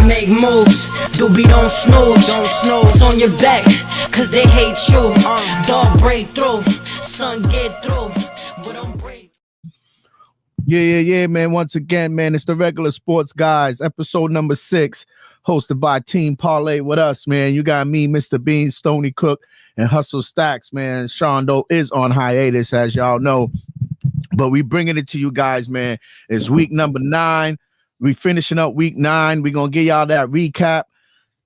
make moves. Doobie don't snooze. It's on your back, cause they hate you. Dog break through, son get through, but don't break. Yeah, man. Once again, man, it's the Regular Sports Guys, episode number 6, hosted by Team Parlay with us, man. You got me, Mr. Bean, Stony Cook, and Hustle Stacks, man. Shondo is on hiatus, as y'all know. But we bringing it to you guys, man. It's week number 9. We finishing up week 9. We gonna give y'all that recap.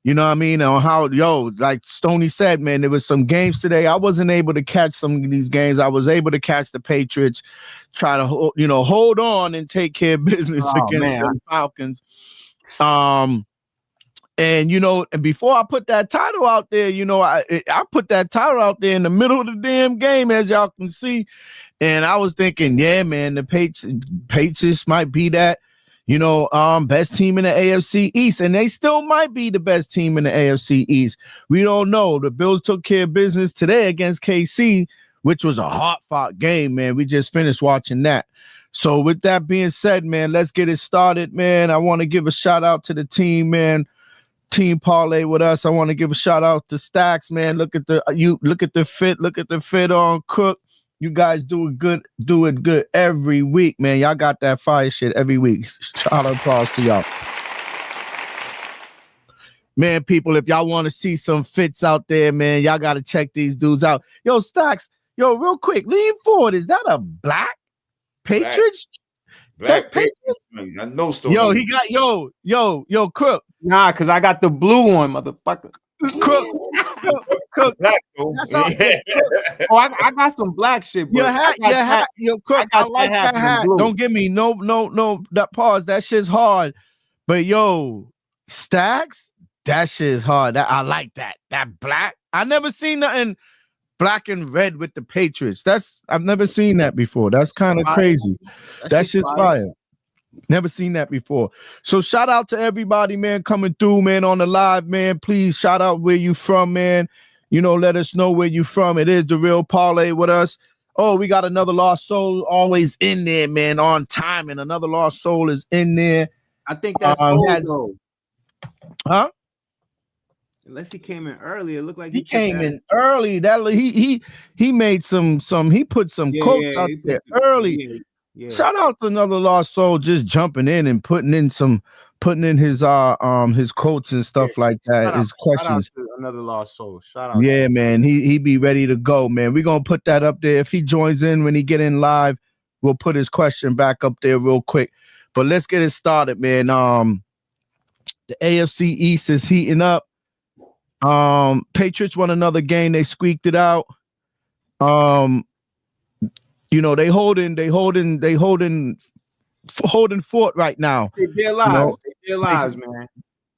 You know what I mean? On how, like Stoney said, man, there was some games today. I wasn't able to catch some of these games. I was able to catch the Patriots, try to hold on and take care of business against the Falcons. And and before I put that title out there, I put that title out there in the middle of the damn game, as y'all can see. And I was thinking, yeah, man, the Patriots might be that, best team in the AFC East, and they still might be the best team in the AFC East. We don't know. The Bills took care of business today against KC, which was a hard-fought game, man. We just finished watching that. So with that being said, man, let's get it started, man. I want to give a shout-out to the team, man. Team Parlay with us. I want to give a shout-out to Stacks, man. Look at the fit on Cook. You guys do it good every week, man. Y'all got that fire shit every week. Shout out applause to y'all. Man, people, if y'all want to see some fits out there, man, y'all got to check these dudes out. Yo, Stacks, real quick, lean forward. Is that a black Patriots? Black Patriots? I know story. Yo, he got yo, Crook. Nah, because I got the blue one, motherfucker. Crook. Black, I got some black shit, bro. Your hat, yo, Crook. I like that hat. Don't give me no. That pause. That shit's hard. But yo, Stacks, that shit's hard. I like that. That black. I never seen nothing black and red with the Patriots. I've never seen that before. That's kind of crazy. That shit's fire. Never seen that before. So shout out to everybody, man, coming through, man, on the live, man. Please shout out where you from, man. Let us know where you from. It is the Real Parlay with us. Oh, we got another lost soul always in there, man, on time, and another lost soul is in there. I think that's though. Huh? Unless he came in early, it looked like he came in early. That he made some he put some quotes out there early. Yeah. Shout out to another lost soul just jumping in and putting in his quotes and stuff like that. His questions. Shout out to another lost soul. Shout out. Yeah, man. He be ready to go, man. We're gonna put that up there. If he joins in when he get in live, we'll put his question back up there real quick. But let's get it started, man. The AFC East is heating up. Patriots won another game. They squeaked it out. They holding fort right now. They dead lives. They dead lives, man.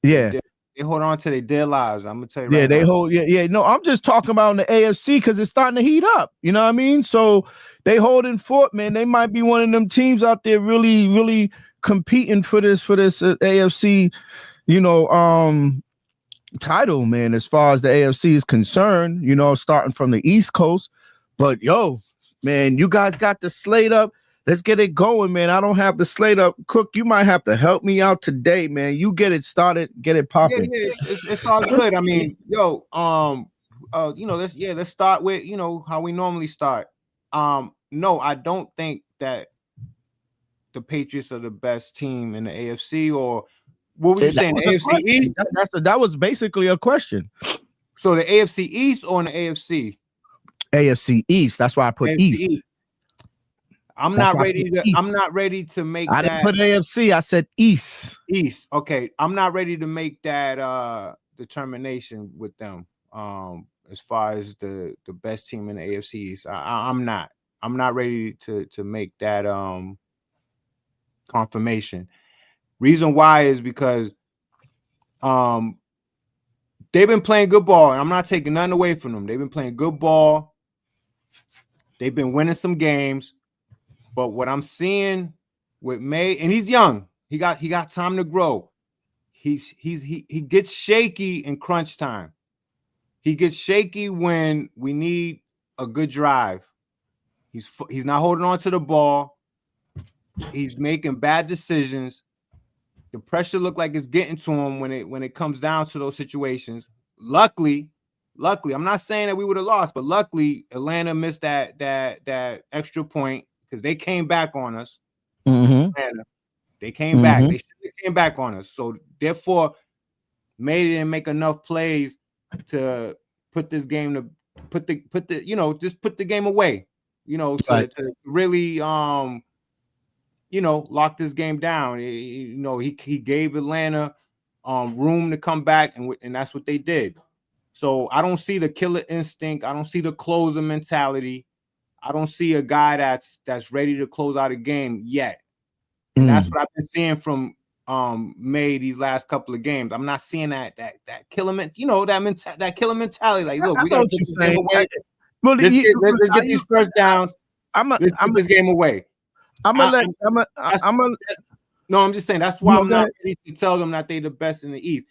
Yeah. They hold on to their dead lives. I'm gonna tell you. Yeah, they hold. Yeah. No, I'm just talking about in the AFC because it's starting to heat up. You know what I mean? So they holding fort, man. They might be one of them teams out there really, really competing for this AFC, title, man. As far as the AFC is concerned, starting from the East Coast. But man, you guys got the slate up. Let's get it going, man. I don't have the slate up. Cook, you might have to help me out today, man. You get it started, get it popping. Yeah, it's all good. I mean, let's start with how we normally start. No, I don't think that the Patriots are the best team in the AFC, or what were you saying? The AFC East? That was basically a question. So the AFC East or in the AFC? AFC East. That's why I put East. I'm not ready to make I didn't put AFC. I said East. East. Okay. I'm not ready to make that determination with them. As far as the best team in the AFC East. I'm not ready to make that confirmation. Reason why is because they've been playing good ball, and I'm not taking nothing away from them. They've been playing good ball. They've been winning some games, but what I'm seeing with May, and he's young, he got time to grow. He gets shaky in crunch time. He gets shaky when we need a good drive. He's not holding on to the ball. He's making bad decisions. The pressure looked like it's getting to him when it comes down to those situations. Luckily, I'm not saying that we would have lost, but luckily Atlanta missed that extra point because they came back on us. Mm-hmm. They came back. They came back on us. So therefore, May didn't make enough plays to put this game to put the game away. To really lock this game down. He gave Atlanta room to come back, and that's what they did. So I don't see the killer instinct. I don't see the closer mentality. I don't see a guy that's ready to close out a game yet. And that's what I've been seeing from May these last couple of games. I'm not seeing that killer that killer mentality. Like, look, we gotta put this game away. Well, let's get these first downs. Let's put this game away. I'm just saying that's why I'm not ready to tell them that they're the best in the East.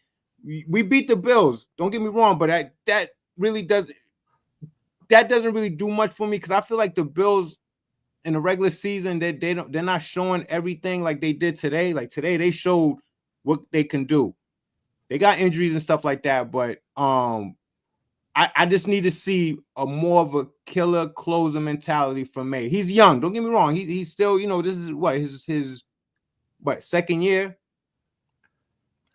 We beat the Bills. Don't get me wrong, but that doesn't really do much for me because I feel like the Bills in the regular season they're not showing everything like they did today. Like today, they showed what they can do. They got injuries and stuff like that, but I just need to see a more of a killer closer mentality from May. He's young. Don't get me wrong. He's still, this is his second year.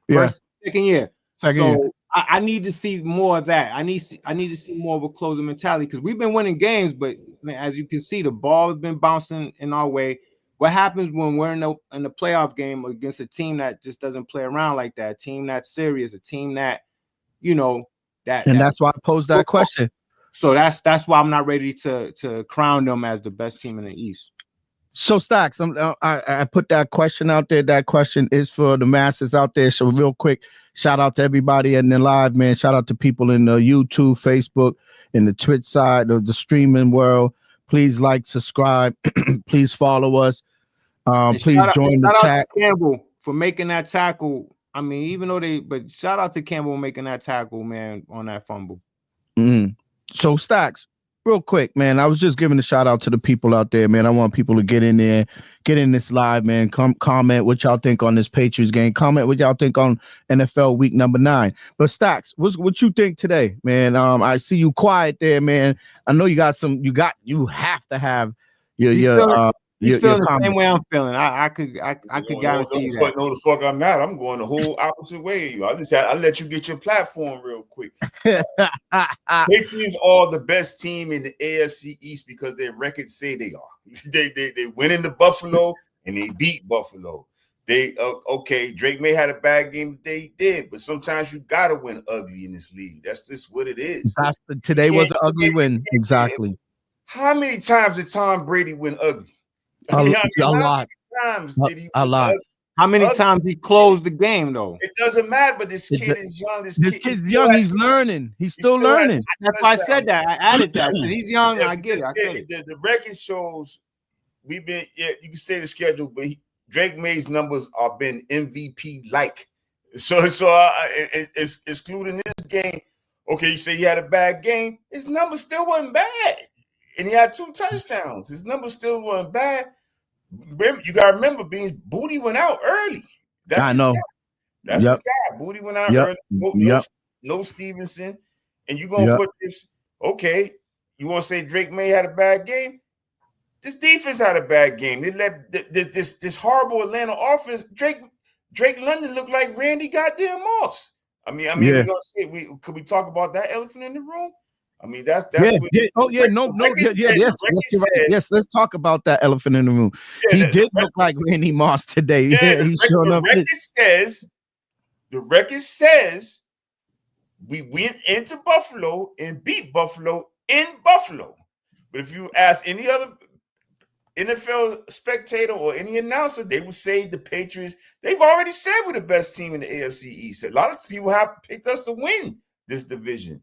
Second year. So I need to see more of that. I need to see more of a closer mentality because we've been winning games, but as you can see, the ball has been bouncing in our way. What happens when we're in the playoff game against a team that just doesn't play around like that? A team that's serious, a team that that's why I posed that question. So that's why I'm not ready to crown them as the best team in the East. So Stacks, I put that question out there. That question is for the masses out there. So real quick, shout out to everybody in the live, man. Shout out to people in the YouTube, Facebook, and the Twitch side of the streaming world. Please like, subscribe. Please follow us. Please join the chat. Campbell for making that tackle. I mean, even though but shout out to Campbell making that tackle, man, on that fumble. So Stacks, real quick, man, I was just giving a shout out to the people out there, man. I want people to get in there, get in this live, man. Comment what y'all think on this Patriots game. Comment what y'all think on NFL week number 9. But Stacks, what you think today, man? I see you quiet there, man. I know you have to have your He's feeling the same way I'm feeling. I could guarantee you that. No, the fuck I'm not. I'm going the whole opposite way of you. I let you get your platform real quick. Patriots are the best team in the AFC East because their records say they are. They win in the Buffalo and they beat Buffalo. They okay. Drake May had a bad game. They did, but sometimes you gotta win ugly in this league. That's just what it is. Today was an ugly win. Exactly. How many times did Tom Brady win ugly? A lot. A lot. How many times he closed the game though? It doesn't matter, but this kid is young. This kid's young. He's learning. He's still learning. That's why I said that. I added that. He's young. Yeah, I get it. The record shows you can say the schedule, but Drake May's numbers are been MVP like. So excluding this game, okay, you say he had a bad game. His numbers still wasn't bad, and he had 2 touchdowns. His numbers still wasn't bad. You gotta remember, Booty went out early. I know. That's his guy. Booty went out early. No Stevenson, and you gonna put this? Okay, you want to say Drake May had a bad game? This defense had a bad game. They let this horrible Atlanta offense. Drake London looked like Randy goddamn Moss. I mean, we're gonna say could we talk about that elephant in the room? I mean, that's yes. Let's talk about that elephant in the room. He did look like Randy Moss today. The record says we went into Buffalo and beat Buffalo in Buffalo. But if you ask any other NFL spectator or any announcer, they would say the Patriots. They've already said we're the best team in the AFC East. A lot of people have picked us to win this division.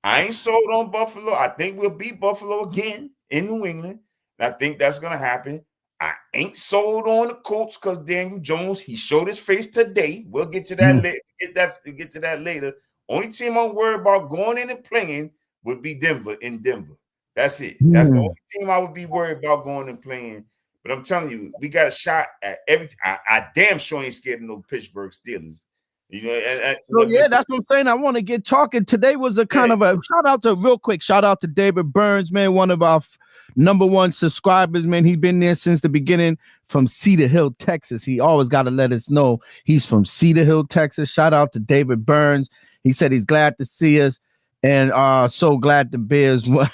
I ain't sold on Buffalo. I think we'll beat Buffalo again in New England. And I think that's going to happen. I ain't sold on the Colts because Daniel Jones, he showed his face today. We'll get to that later. Get to that later. Only team I'm worried about going in and playing would be Denver in Denver. That's it. That's the only team I would be worried about going and playing But I'm telling you, we got a shot at every. I damn sure ain't scared of no Pittsburgh Steelers. You know, so yeah, that's what I'm saying. I want to get talking. Today was a kind of a shout out to David Burns, man, one of our number one subscribers, man. He's been there since the beginning from Cedar Hill, Texas. He always got to let us know he's from Cedar Hill, Texas. Shout out to David Burns. He said he's glad to see us and so glad the Bears won.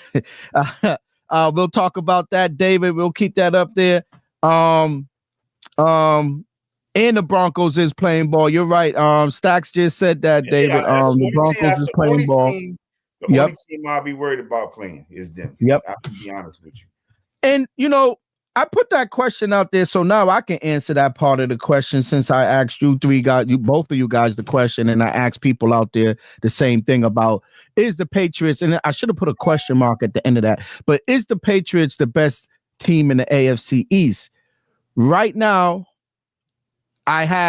We'll talk about that, David. We'll keep that up there. And the Broncos is playing ball. You're right. Stacks just said that, David. The Broncos is playing ball. The only team I'll be worried about playing is them. Yep. I'll be honest with you. And I put that question out there, so now I can answer that part of the question since I asked you both of you guys the question, and I asked people out there the same thing about is the Patriots, and I should have put a question mark at the end of that, but is the Patriots the best team in the AFC East? Right now, I'm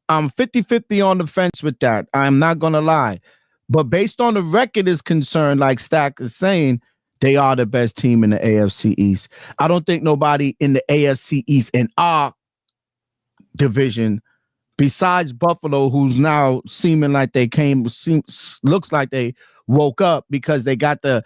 50-50 on the fence with that. I'm not gonna lie. But based on the record is concerned, like Stack is saying, they are the best team in the AFC East. I don't think nobody in the AFC East in our division, besides Buffalo, who's now seeming like looks like they woke up because they couldn't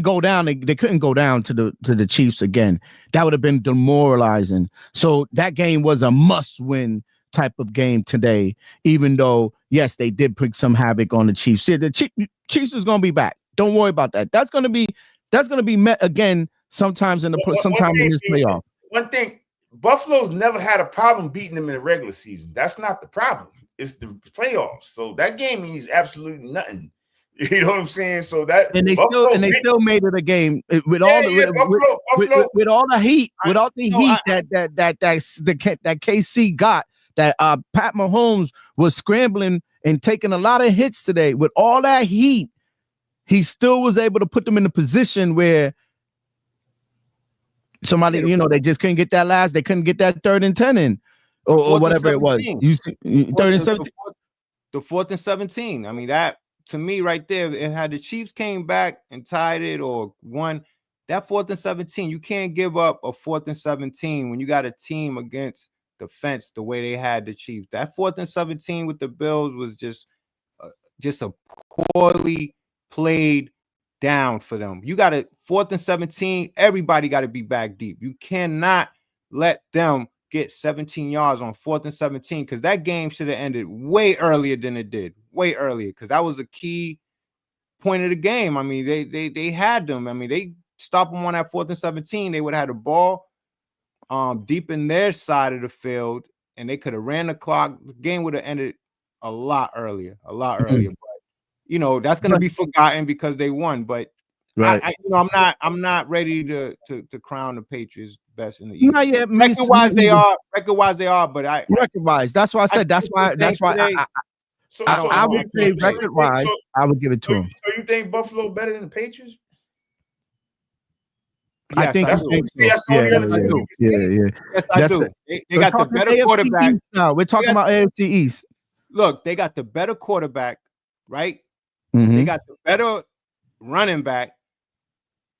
go down. They couldn't go down to the Chiefs again. That would have been demoralizing. So that game was a must-win type of game today, even though, yes, they did put some havoc on the Chiefs. Yeah, the Chiefs is going to be back. Don't worry about that. That's going to be met again sometimes in this playoff. One thing, Buffalo's never had a problem beating them in the regular season. That's not the problem. It's the playoffs. So that game means absolutely nothing. You know what I'm saying? So that they still made it a game with all the heat, that KC got. That Pat Mahomes was scrambling and taking a lot of hits today. With all that heat, he still was able to put them in a position where somebody, they just couldn't get that they couldn't get that 3rd and 10 in or whatever it was. 3rd and 17. The 4th and 17. I mean, that to me right there, it had the Chiefs came back and tied it or won. That 4th and 17, you can't give up a 4th and 17 when you got a team against the fence the way they had the Chiefs. That 4th and 17 with the Bills was just a poorly played down for them. You got a 4th and 17. Everybody got to be back deep. You cannot let them get 17 yards on 4th and 17 because that game should have ended way earlier than it did. Way earlier because that was a key point of the game. I mean, they had them. I mean, they stopped them on that 4th and 17. They would have had the ball deep in their side of the field, and they could have ran the clock. The game would have ended a lot earlier. But that's going to be forgotten because they won. But right. I'm not ready to crown the Patriots best in the East. Not yet. Record-wise, they are. But record-wise, that's why I said that's why I would say record-wise, I would give it to them. So you think Buffalo better than the Patriots? Yes, I think that's the Yes, I do. They got the better AFC quarterback. East now. We're talking about AFC East. Look, they got the better quarterback, right? Mm-hmm. They got the better running back.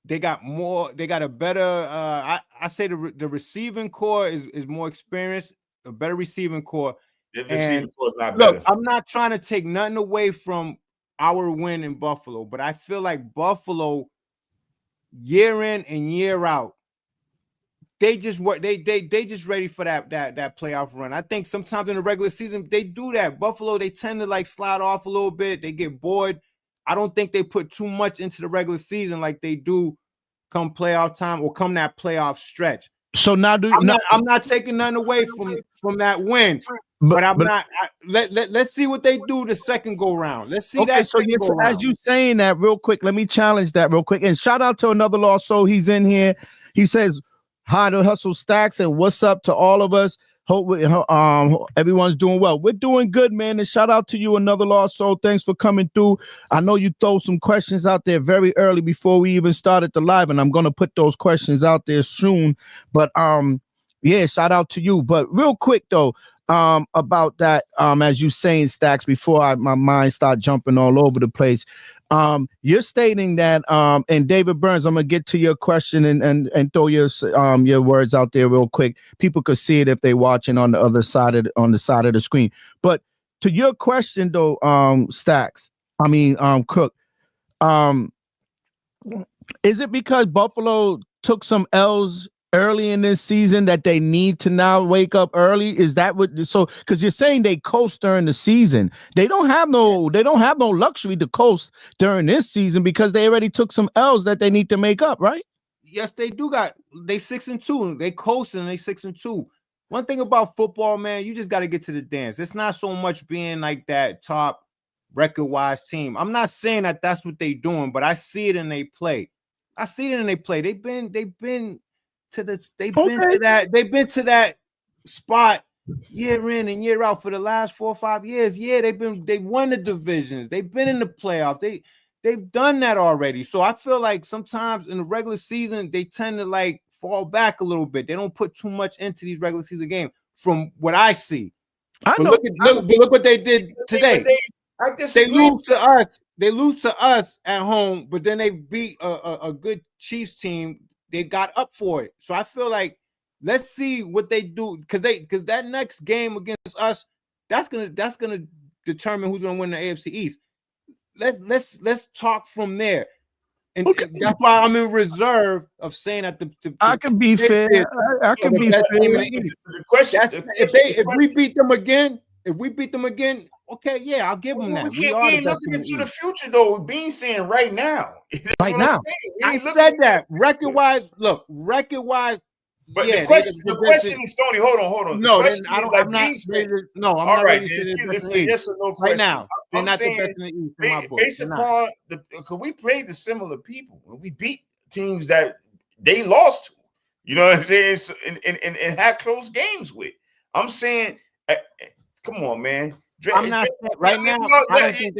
They got more. They got a better. I say the receiving core is more experienced. A better receiving core. The receiving core is not better. Look, I'm not trying to take nothing away from our win in Buffalo, but I feel like Buffalo, year in and year out, they just ready for that playoff run. I think sometimes in the regular season they do that. Buffalo, they tend to like slide off a little bit. They get bored. I don't think they put too much into the regular season like they do come playoff time or come that playoff stretch. So now I'm not taking nothing away from that win. But I'm not. Let's see what they do the second go round. Let's see that. So as you saying that real quick, let me challenge that real quick. And shout out to another Lost Soul. He's in here. He says hi to Hustle Stacks and what's up to all of us. Hope everyone's doing well. We're doing good, man. And shout out to you, another Lost Soul. Thanks for coming through. I know you throw some questions out there very early before we even started the live, and I'm gonna put those questions out there soon. But yeah, shout out to you. But real quick though. About that, as you saying, Stacks, before my mind start jumping all over the place. You're stating that, and David Burns, I'm gonna get to your question and throw your words out there real quick. People could see it if they're watching on the other side on the side of the screen. But to your question though, Cook, is it because Buffalo took some L's early in this season that they need to now wake up early? Is that what? So, because you're saying they coast during the season, they don't have no luxury to coast during this season because they already took some L's that they need to make up, right? Yes, they do. They 6-2. They coasting. They 6-2. One thing about football, man, you just got to get to the dance. It's not so much being like that top record-wise team. I'm not saying that that's what they doing, but I see it in they play. They've been to that spot year in and year out for the last 4 or 5 years. Yeah, they won the divisions. They've been in the playoffs. They've done that already. So I feel like sometimes in the regular season they tend to like fall back a little bit. They don't put too much into these regular season games from what I see. Look what they did today. They lose to us. They lose to us at home, but then they beat a good Chiefs team. They got up for it. So I feel like let's see what they do because that next game against us, that's gonna determine who's gonna win the AFC East. Let's talk from there. And that's why I'm in reserve of saying that I can be fair. I can be fair. The question, if we beat them again, okay, yeah, I'll give them that. We ain't looking into the future though. We're being saying right now. Right now, I said that record-wise. But yeah, the question is, Tony. Hold on. No, I'm not. No, I'm not ready to say it's a yes or no question. Right now, they're not the best in the East in my book. Based upon because we played the similar people and we beat teams that they lost to. You know what I'm saying? So, and had close games with. I'm saying, come on, man. I'm not right now.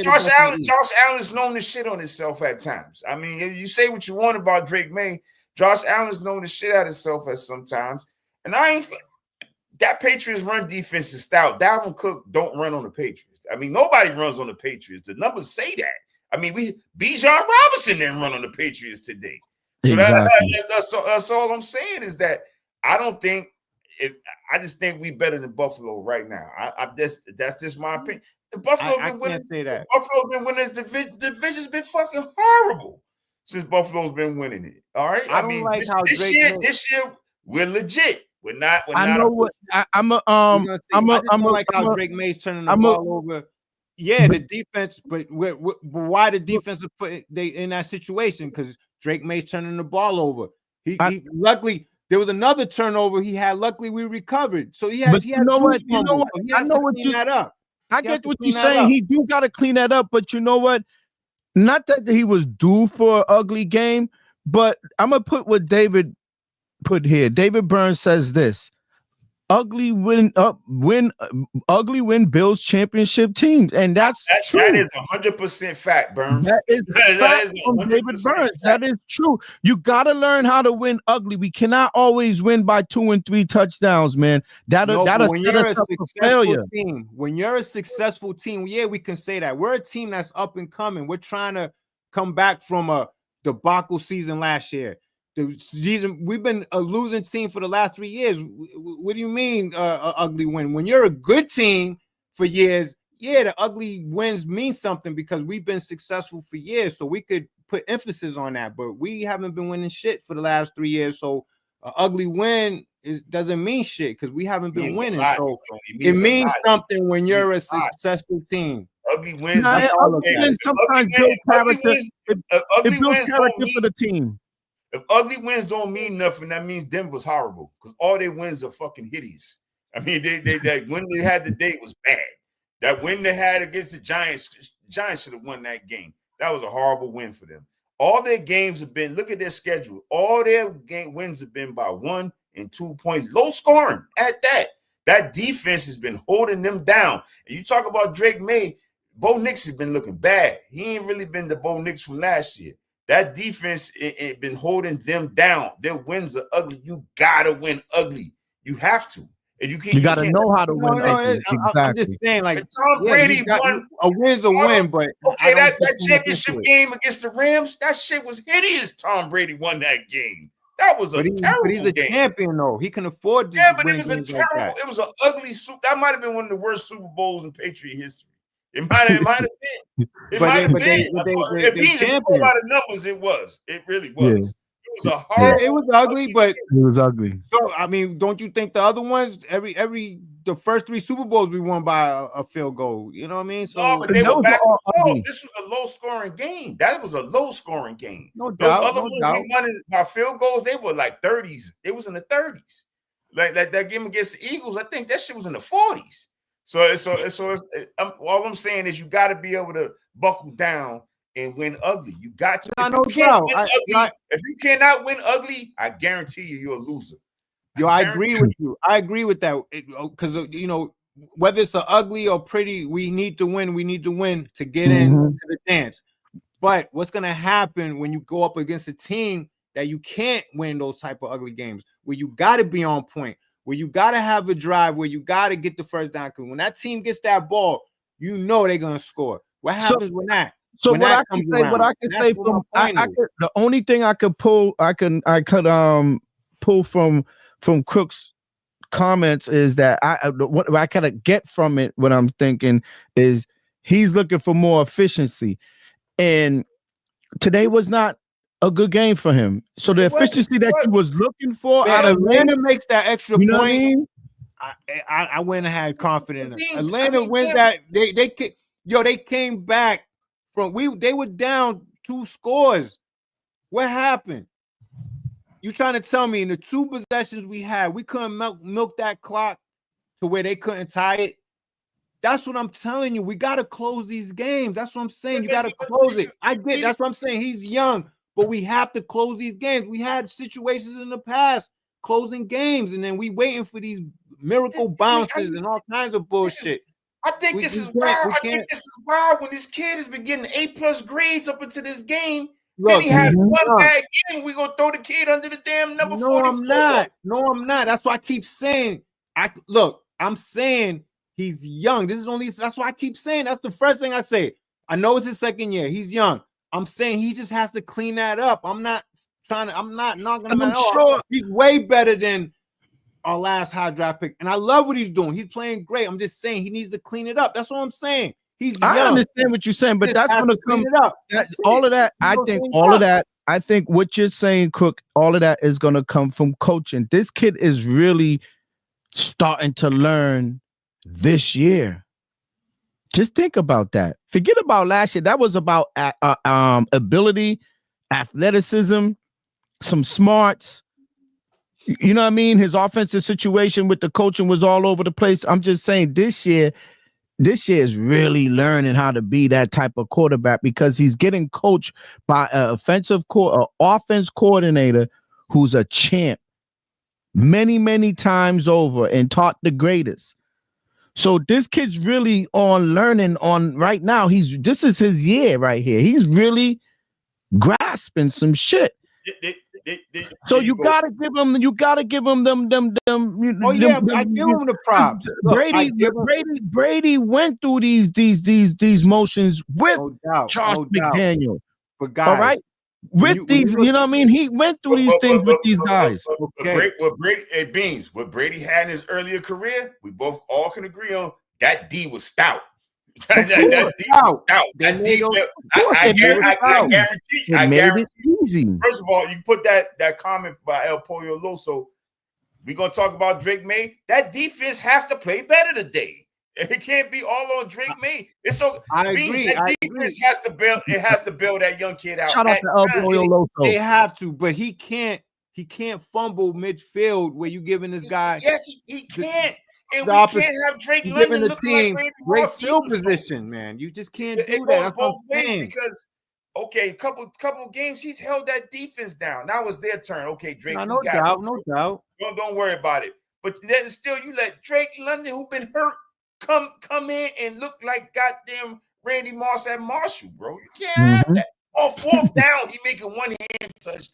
Josh Allen's known to shit on himself at times. I mean, you say what you want about Drake May. Josh Allen's known to shit out himself at sometimes. And that Patriots run defense is stout. Dalvin Cook don't run on the Patriots. I mean, nobody runs on the Patriots. The numbers say that. I mean, Bijan Robinson didn't run on the Patriots today. So exactly. That's all I'm saying is that I don't think I just think we better than Buffalo right now. That's just my opinion. The Buffalo been winning. Buffalo been winning. The division's been fucking horrible since Buffalo's been winning it. All right. I mean, like this year we're legit. We're not. I know what I'm like how Drake May's turning the ball over. Yeah, the defense, but why the defense put they in that situation? Because Drake May's turning the ball over. He luckily. There was another turnover he had. Luckily, we recovered. So he had. But you know what? I know what you. I get what you're saying. He do got to clean that up. But you know what? Not that he was due for an ugly game, but I'm gonna put what David put here. David Burns says this: ugly win builds championship teams, and that's true. That is 100% fact, Burns. That is from David Burns. That is true. You got to learn how to win ugly. We cannot always win by 2 and 3 touchdowns, man. When you're a successful team, yeah, we can say that we're a team that's up and coming. We're trying to come back from a debacle season last year. We've been a losing team for the last 3 years. What do you mean ugly win? When you're a good team for years, yeah, the ugly wins mean something because we've been successful for years. So we could put emphasis on that, but we haven't been winning shit for the last 3 years. So an ugly win doesn't mean shit because we haven't been winning. So it means something when you're a successful team. Ugly wins. Sometimes build character. It builds character for the team. If ugly wins don't mean nothing, that means Denver's horrible because all their wins are fucking hideous. I mean, that win they had today was bad. That win they had against the Giants should have won that game. That was a horrible win for them. All their games have been, look at their schedule. All their wins have been by 1 and 2 points, low scoring at that. That defense has been holding them down. And you talk about Drake May, Bo Nix has been looking bad. He ain't really been the Bo Nix from last year. That defense it been holding them down. Their wins are ugly. You gotta win ugly. You have to. And you can't. You got to can't- know how to win. ugly. I'm just Exactly. saying, like, And Tom Brady won. a win's a win, but Okay, I don't that put too much championship into it. game against the Rams, that shit was hideous. Tom Brady won that game. That was a terrible but he's a game. champion, though. He can afford to Yeah, but win it was a games like terrible. that. It was an ugly Super. That might have been one of the worst Super Bowls in Patriot history. It might have been. It But might have they- been. but they If you go champions. by the numbers, it was. It really was. Yeah. It was a Yeah, horrible. it was ugly, but It was ugly. so I mean, don't you think the other ones, the first 3 Super Bowls we won by a field goal? You know what I mean? So No, but they those were back are all and forth. ugly. This was a low-scoring game. That was a low-scoring game. no Those doubt, other no ones doubt. we won by field goals, they were like 30s. It was in the 30s. Like that game against the Eagles, I think that shit was in the 40s. All I'm saying is you got to be able to buckle down and win ugly. You got to. No doubt. If you cannot win ugly, I guarantee you're a loser. I agree with you. I agree with that because whether it's a ugly or pretty, we need to win. We need to win to get into the dance. But what's gonna happen when you go up against a team that you can't win those type of ugly games, where you got to be on point, where you got to have a drive, where you got to get the first down? Because when that team gets that ball, you know they're gonna score. What happens when that? So when what that I can comes say, around? what I can That's say what from my point is. the only thing I could pull, I could pull from Crook's comments is that what I kind of get from it, what I'm thinking is he's looking for more efficiency, and today was not a good game for him. So the efficiency that he was looking for Man, out of Atlanta makes that extra you know point. what I mean? I went and had confidence. Beans, Atlanta wins that. They came back from they were down 2 scores. What happened? You trying to tell me in the 2 possessions we had, we couldn't milk that clock to where they couldn't tie it? That's what I'm telling you. We got to close these games. That's what I'm saying. You got to close it. I get. That's what I'm saying. He's young, but we have to close these games. We had situations in the past closing games, and then we waiting for these miracle bounces and all kinds of bullshit. I think this is wild. I think this is wild when this kid has been getting A+ grades up into this game. Then he has one bad game. We gonna throw the kid under the damn number 44. No, I'm not. That's why I keep saying. I'm saying he's young. That's why I keep saying. That's the first thing I say. I know it's his second year. He's young. I'm saying he just has to clean that up. I'm not knocking him at all. Sure. He's way better than our last high draft pick, and I love what he's doing. He's playing great. I'm just saying he needs to clean it up. That's what I'm saying. He's young. I understand what you're saying, but that's going to come up. All of that, I think, all of that. I think what you're saying, Crook, all of that is going to come from coaching. This kid is really starting to learn this year. Just think about that. Forget about last year. That was about ability, athleticism, some smarts. You know what I mean? His offensive situation with the coaching was all over the place. I'm just saying this year is really learning how to be that type of quarterback because he's getting coached by an offense coordinator who's a champ many, many times over and taught the greatest. So this kid's really on learning on right now. This is his year right here. He's really grasping some shit. So you gotta give him them. I give him the props. Brady went through these motions with Charles McDaniel. But guys, all right, with these, you know what I mean? He went through these things with these guys. What Brady had in his earlier career, we both all can agree on that D was stout. I guarantee. Easy. First of all, you put that comment by El Pollo Loso. We're gonna talk about Drake May. That defense has to play better today. It can't be all on Drake May. It's so I agree. That defense has to build. It has to build that young kid out. Shout out to El Pollo Loso. They have to, but he can't fumble midfield where you giving this guy. Yes, he can't. And we can't have Drake London looking like Randy great Moss field position, man. You just can't do that. That's both ways because a couple games he's held that defense down. Now it's their turn. Okay, Drake. No doubt. Don't worry about it. But then still, you let Drake London, who been hurt, come in and look like goddamn Randy Moss at Marshall, bro. You can't have that. On 4th down, he making one-hand touchdowns.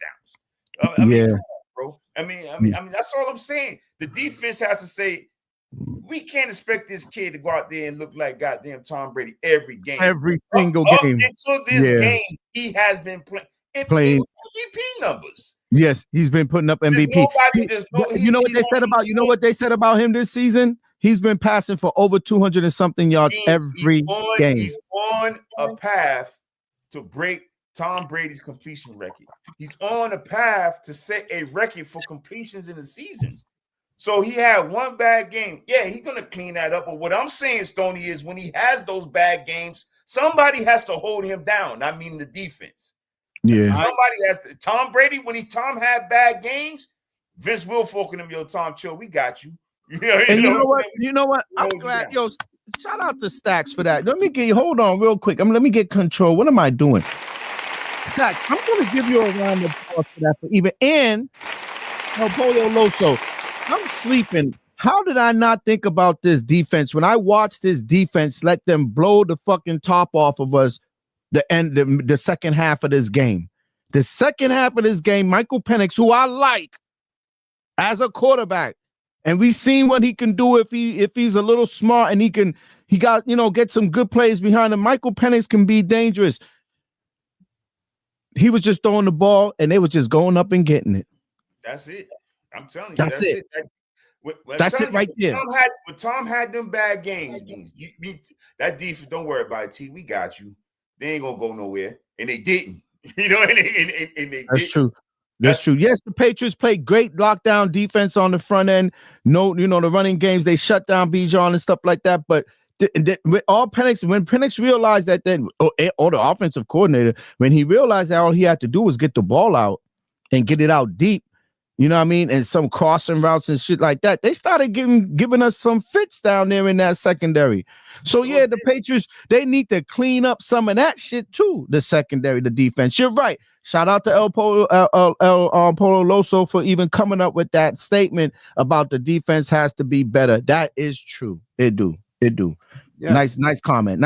I mean, come on, bro. I mean, that's all I'm saying. The defense has to say, we can't expect this kid to go out there and look like goddamn Tom Brady every game. Every single Up game. until this Yeah. game, he has been playing MVP numbers. Yes, he's been putting up MVP. You know what they said about him this season? He's been passing for over 200 and something yards every game. He's on a path to break Tom Brady's completion record. He's on a path to set a record for completions in the season. So he had one bad game. Yeah, he's going to clean that up. But what I'm saying, Stoney, is when he has those bad games, somebody has to hold him down. I mean, the defense. Yeah. Somebody has to. Tom Brady, when Tom had bad games, Vince Wilfork and him, yo, Tom, chill, we got you. You know what? I'm glad, yo, shout out to Stacks for that. Hold on real quick. Let me get control. What am I doing? Stacks, I'm going to give you a round of applause for that. And Polo Loso, I'm sleeping. How did I not think about this defense? When I watched this defense let them blow the fucking top off of us the second half of this game. The second half of this game, Michael Penix, who I like as a quarterback, and we've seen what he can do if he's a little smart and he get some good plays behind him. Michael Penix can be dangerous. He was just throwing the ball and they were just going up and getting it. That's it. I'm telling you. That's it. That's it right there. When Tom had them bad games, that defense, don't worry about it, T. We got you. They ain't gonna go nowhere. And they didn't. And they That's true. That's true. Yes, the Patriots played great lockdown defense on the front end. No, the running games, they shut down Bijan and stuff like that. But when Penix realized that or the offensive coordinator, when he realized that all he had to do was get the ball out and get it out deep, you know what I mean? And some crossing routes and shit like that. They started giving us some fits down there in that secondary. So, yeah, the Patriots, they need to clean up some of that shit, too, the secondary, the defense. You're right. Shout out to Polo Loso for even coming up with that statement about the defense has to be better. That is true. It do. Yes. Nice comment.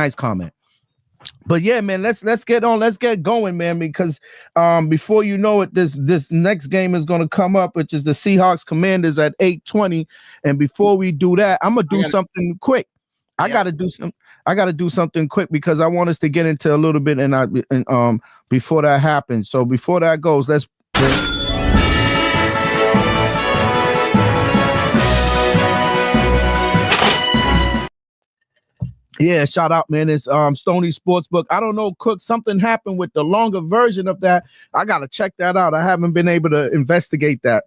But yeah, man, let's get going, man, because before you know it, this next game is going to come up, which is the Seahawks Commanders at 8:20. And before we do that, I'm gonna do something quick. I gotta do something quick because I want us to get into a little bit and before that happens. So before that goes, let's. Yeah, shout out, man. It's Stony Sportsbook. I don't know, Cook, something happened with the longer version of that. I gotta check that out. I haven't been able to investigate that.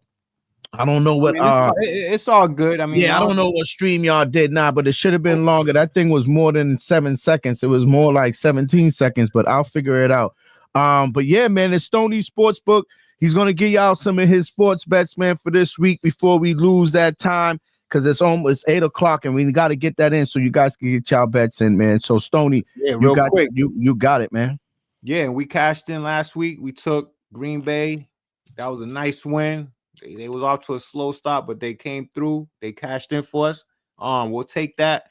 I don't know what it's all good. I mean, I don't know what StreamYard did now, but it should have been longer. That thing was more than 7 seconds. It was more like 17 seconds, but I'll figure it out. But yeah, man, it's Stony Sportsbook. He's gonna give y'all some of his sports bets, man, for this week before we lose that time. Because it's almost 8 o'clock and we got to get that in so you guys can get y'all bets in, man. So Stoney, real quick, you got it, man. Yeah, and we cashed in last week. We took Green Bay. That was a nice win. They was off to a slow start, but they came through. They cashed in for us. We'll take that.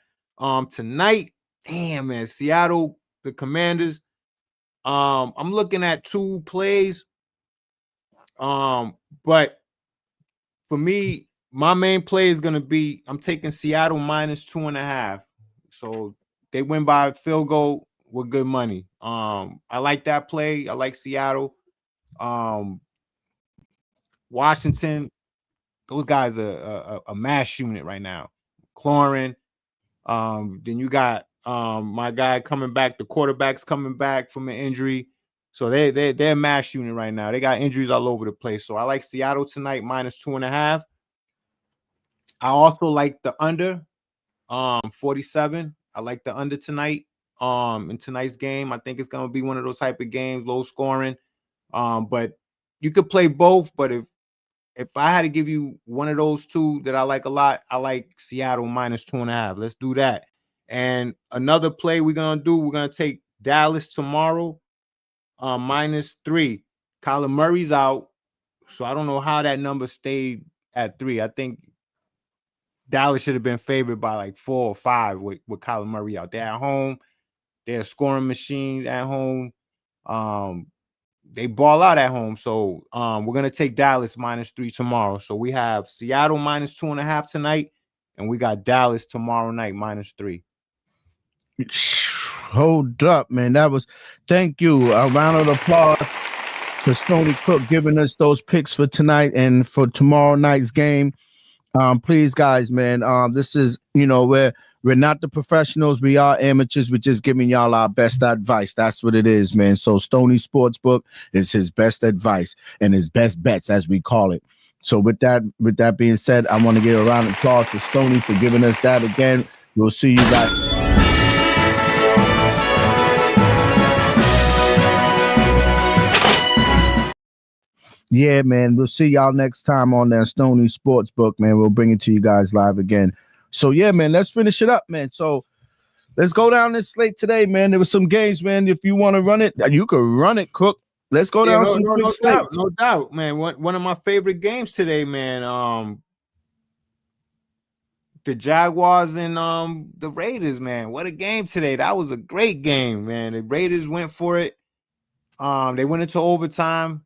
Tonight, damn, man, Seattle, the Commanders. I'm looking at 2 plays. But for me, my main play is going to be I'm taking Seattle minus 2.5. So they win by a field goal with good money. I like that play. I like Seattle. Washington, those guys are a mash unit right now. Clorin. Then you got my guy coming back. The quarterback's coming back from an injury. So they're a mash unit right now. They got injuries all over the place. So I like Seattle tonight minus 2.5. I also like the under 47. I like the under tonight in tonight's game. I think it's going to be one of those type of games, low scoring. But you could play both. But if I had to give you one of those 2 that I like a lot, I like Seattle minus 2.5. Let's do that. And another play we're going to take Dallas tomorrow minus 3. Kyler Murray's out. So I don't know how that number stayed at 3. I think Dallas should have been favored by like 4 or 5 with Kyler Murray out. They're at home. They're a scoring machine at home. They ball out at home. So we're going to take Dallas minus 3 tomorrow. So we have Seattle minus 2.5 tonight and we got Dallas tomorrow night -3. Hold up, man. Thank you. A round of applause for Stony Cook giving us those picks for tonight and for tomorrow night's game. Please, guys, man. This is, we're not the professionals. We are amateurs. We're just giving y'all our best advice. That's what it is, man. So Stony Sportsbook is his best advice and his best bets, as we call it. So with that being said, I want to give a round of applause to Stony for giving us that again. We'll see you guys. Yeah, man. We'll see y'all next time on that Stony Sportsbook, man. We'll bring it to you guys live again. So, yeah, man, let's finish it up, man. So let's go down this slate today, man. There was some games, man. If you want to run it, you can run it, Cook. Let's go down some quick slates. No doubt, man. One of my favorite games today, man. The Jaguars and the Raiders, man. What a game today. That was a great game, man. The Raiders went for it. They went into overtime.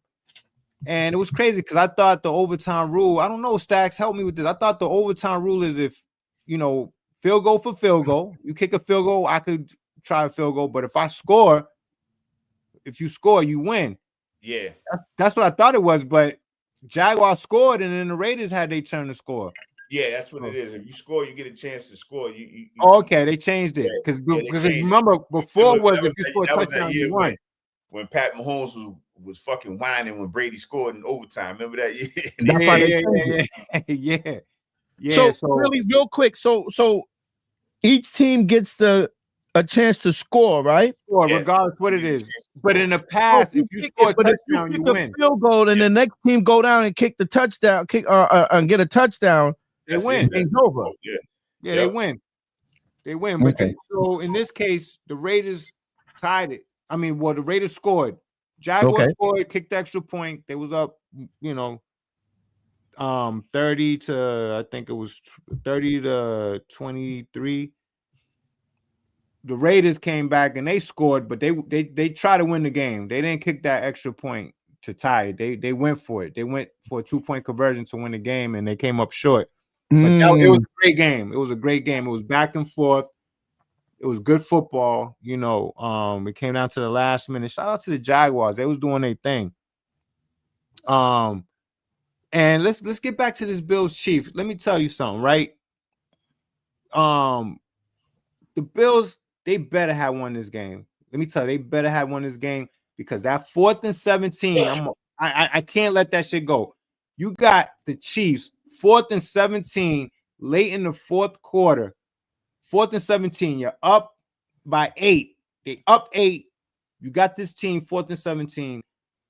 And it was crazy because I thought the overtime rule, I don't know, Stacks, help me with this. I thought the overtime rule is if, field goal for field goal, you kick a field goal, I could try a field goal. But if you score, you win. Yeah. That's what I thought it was. But Jaguars scored, and then the Raiders had their turn to score. Yeah, that's what it is. If you score, you get a chance to score. Okay, they changed it. Because remember, before was if you score a touchdown, you won. When Pat Mahomes was fucking whining when Brady scored in overtime. Remember that? Yeah. So really, real quick. So each team gets a chance to score, right? Regardless what it is. But in the past, if you score a touchdown, you win. Field goal, and the next team go down and kick the touchdown, and get a touchdown. They win. It's over. Yeah, they win. They win. Okay. So in this case, the Raiders tied it. The Raiders scored. Jaguars scored, kicked the extra point. They was up, 30 to, I think it was 30 to 23. The Raiders came back and they scored, but they tried to win the game. They didn't kick that extra point to tie it. They went for it. They went for a 2-point conversion to win the game, and they came up short. But it was a great game. It was a great game. It was back and forth. It was good football, it came down to the last minute. Shout out to the Jaguars. They was doing their thing. And let's get back to this Bills Chiefs. Let me tell you something, right? The Bills, they better have won this game. Let me tell you, they better have won this game because that 4th and 17, I can't let that shit go. You got the Chiefs, 4th and 17, late in the fourth quarter. 4th and 17, you're up by 8. They up 8. You got this team 4th and 17,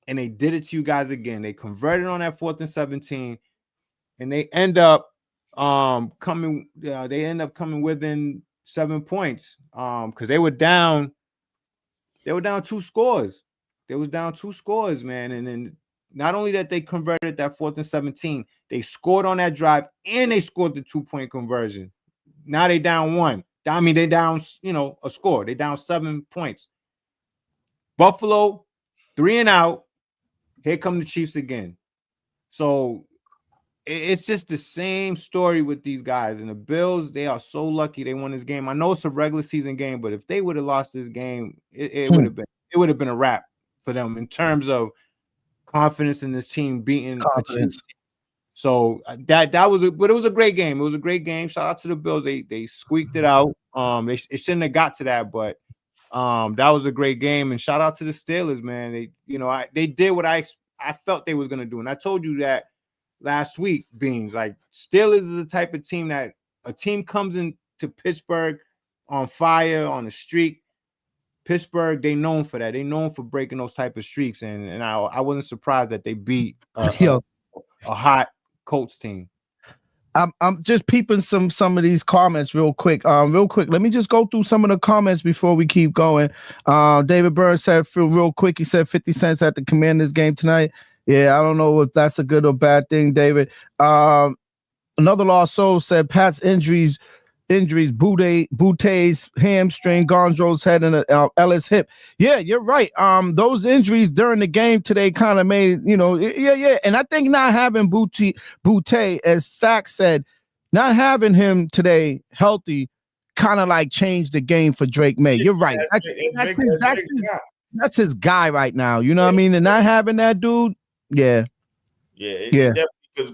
and they did it to you guys again. They converted on that 4th and 17, and they end up coming. They end up coming within 7 points because they were down. They were down 2 scores. They was down 2 scores, man. And then not only that they converted that 4th and 17, they scored on that drive, and they scored the 2-point conversion. Now they down 1. They down, a score. They down 7 points. Buffalo, 3 and out. Here come the Chiefs again. So it's just the same story with these guys. And the Bills, they are so lucky they won this game. I know it's a regular season game, but if they would have lost this game, it would have been a wrap for them in terms of confidence in this team beating a Chiefs team. So that was, but it was a great game. It was a great game. Shout out to the Bills. They squeaked it out. It shouldn't have got to that, but that was a great game. And shout out to the Steelers, man. They did what I felt they was gonna do, and I told you that last week. Beans, like Steelers is the type of team that a team comes into Pittsburgh on fire, on a streak. Pittsburgh, they known for that. They known for breaking those type of streaks, and I wasn't surprised that they beat a hot Colts team. I'm just peeping some of these comments real quick. Let me just go through some of the comments before we keep going. David Burns said, real quick, he said 50 cents at the Commanders game tonight. Yeah, I don't know if that's a good or bad thing, David. Another Lost Soul said Pat's injuries, Boute's hamstring, Gonzalo's head, and Ellis hip. Yeah, you're right. Those injuries during the game today kind of made, And I think not having Boute, as Stack said, not having him today healthy kind of like changed the game for Drake May. You're right. That's his guy right now. You know what I mean? And not having that dude, yeah. Definitely, because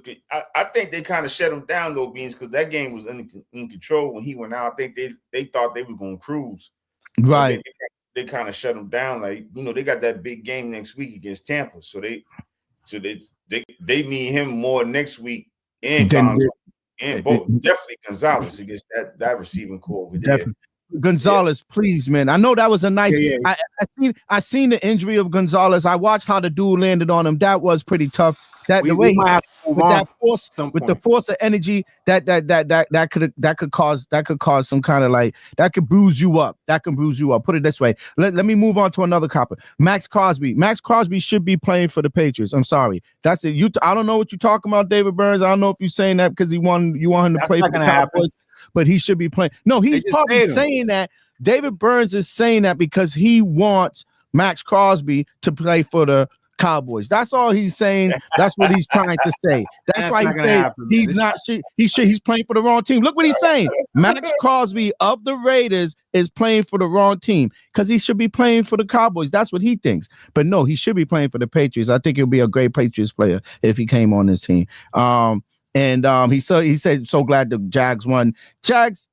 I think they kind of shut him down, though, Beans, because that game was in control when he went out. I think they thought they were going to cruise. Right. They kind of shut him down. Like, they got that big game next week against Tampa. So they need him more next week and Gonzalez. And both definitely Gonzalez against that receiving core over there. Definitely. Gonzalez, please, man. I know that was a nice. I seen the injury of Gonzalez. I watched how the dude landed on him. That was pretty tough. That the way with the force of energy that could cause some kind of like that could bruise you up. That can bruise you up. Put it this way. Let me move on to another copper. Max Crosby. Max Crosby should be playing for the Patriots. I'm sorry. That's it. I don't know what you're talking about, David Burns. I don't know if you're saying that because you want him to play for the Cowboys, but he should be playing. No, he's probably saying that. David Burns is saying that because he wants Max Crosby to play for the Cowboys. That's all he's saying. That's what he's trying to say. That's why he's saying he's playing for the wrong team. Look what he's saying. Max Crosby of the Raiders is playing for the wrong team because he should be playing for the Cowboys. That's what he thinks. But no, he should be playing for the Patriots. I think he'll be a great Patriots player if he came on this team. He said so glad the Jags won. Jags,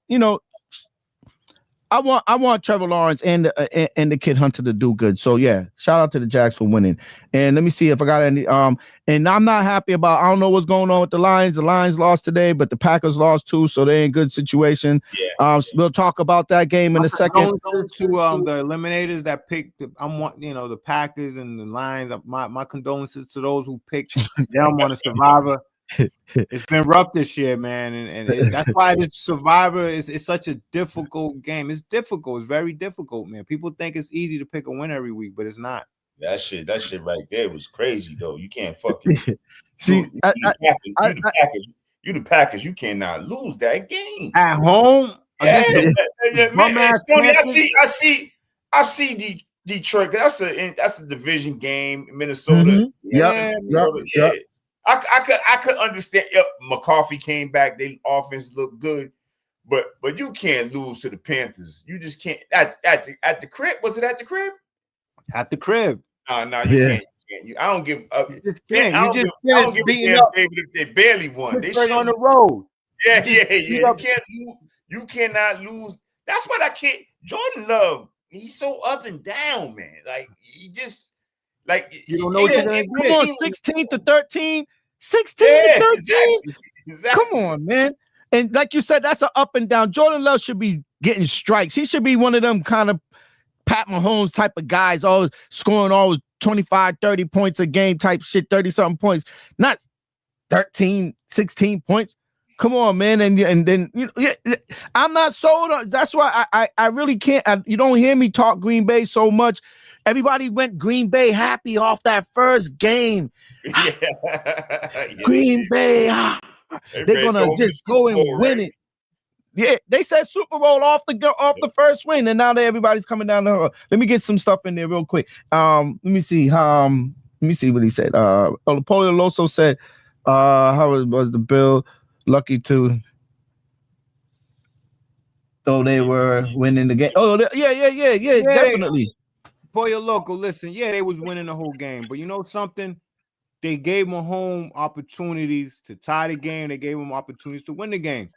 I want Trevor Lawrence and the kid Hunter to do good. So yeah, shout out to the Jags for winning. And let me see if I got any. And I'm not happy about. I don't know what's going on with the Lions. The Lions lost today, but the Packers lost too, so they're in good situation. Yeah. We'll talk about that game in a second. To the eliminators that picked, the Packers and the Lions. My condolences to those who picked them on a Survivor. It's been rough this year, man, and that's why this Survivor is such a difficult game. It's difficult. It's very difficult, man. People think it's easy to pick a win every week, but it's not. That shit right there was crazy, though. You can't fucking see. You the Packers. You cannot lose that game at home. Man. I see Detroit. That's a division game. Minnesota. Mm-hmm. I could understand. McCarthy came back. Their offense looked good, but you can't lose to the Panthers. You just can't. At the crib, was it at the crib? At the crib. No, you can't. I don't give up. You just can't. I don't give a damn, David, if they barely won. They on the road. Yeah. You cannot lose. That's what I can't. Jordan Love, he's so up and down, man. Like he just. Like you don't know what you're gonna get. Come on, 16 to 13. 16 to 13. Exactly. Come on, man. And like you said, that's an up and down. Jordan Love should be getting strikes. He should be one of them kind of Pat Mahomes type of guys, always scoring always 25, 30 points a game type shit, 30-something points, not 13, 16 points. Come on, man. And then I'm not sold on. That's why I really can't. You don't hear me talk Green Bay so much. Everybody went Green Bay happy off that first game. Green Bay, they're gonna just go and win it. Yeah, they said Super Bowl off the first win, and now everybody's coming down the road. Let me get some stuff in there real quick. Let me see what he said. Polio Loso said, how was the Bill lucky to? So they were winning the game. Oh, yeah, definitely. Pollo Loco, listen, they was winning the whole game, but you know something? They gave Mahomes opportunities to tie the game. They gave him opportunities to win the game.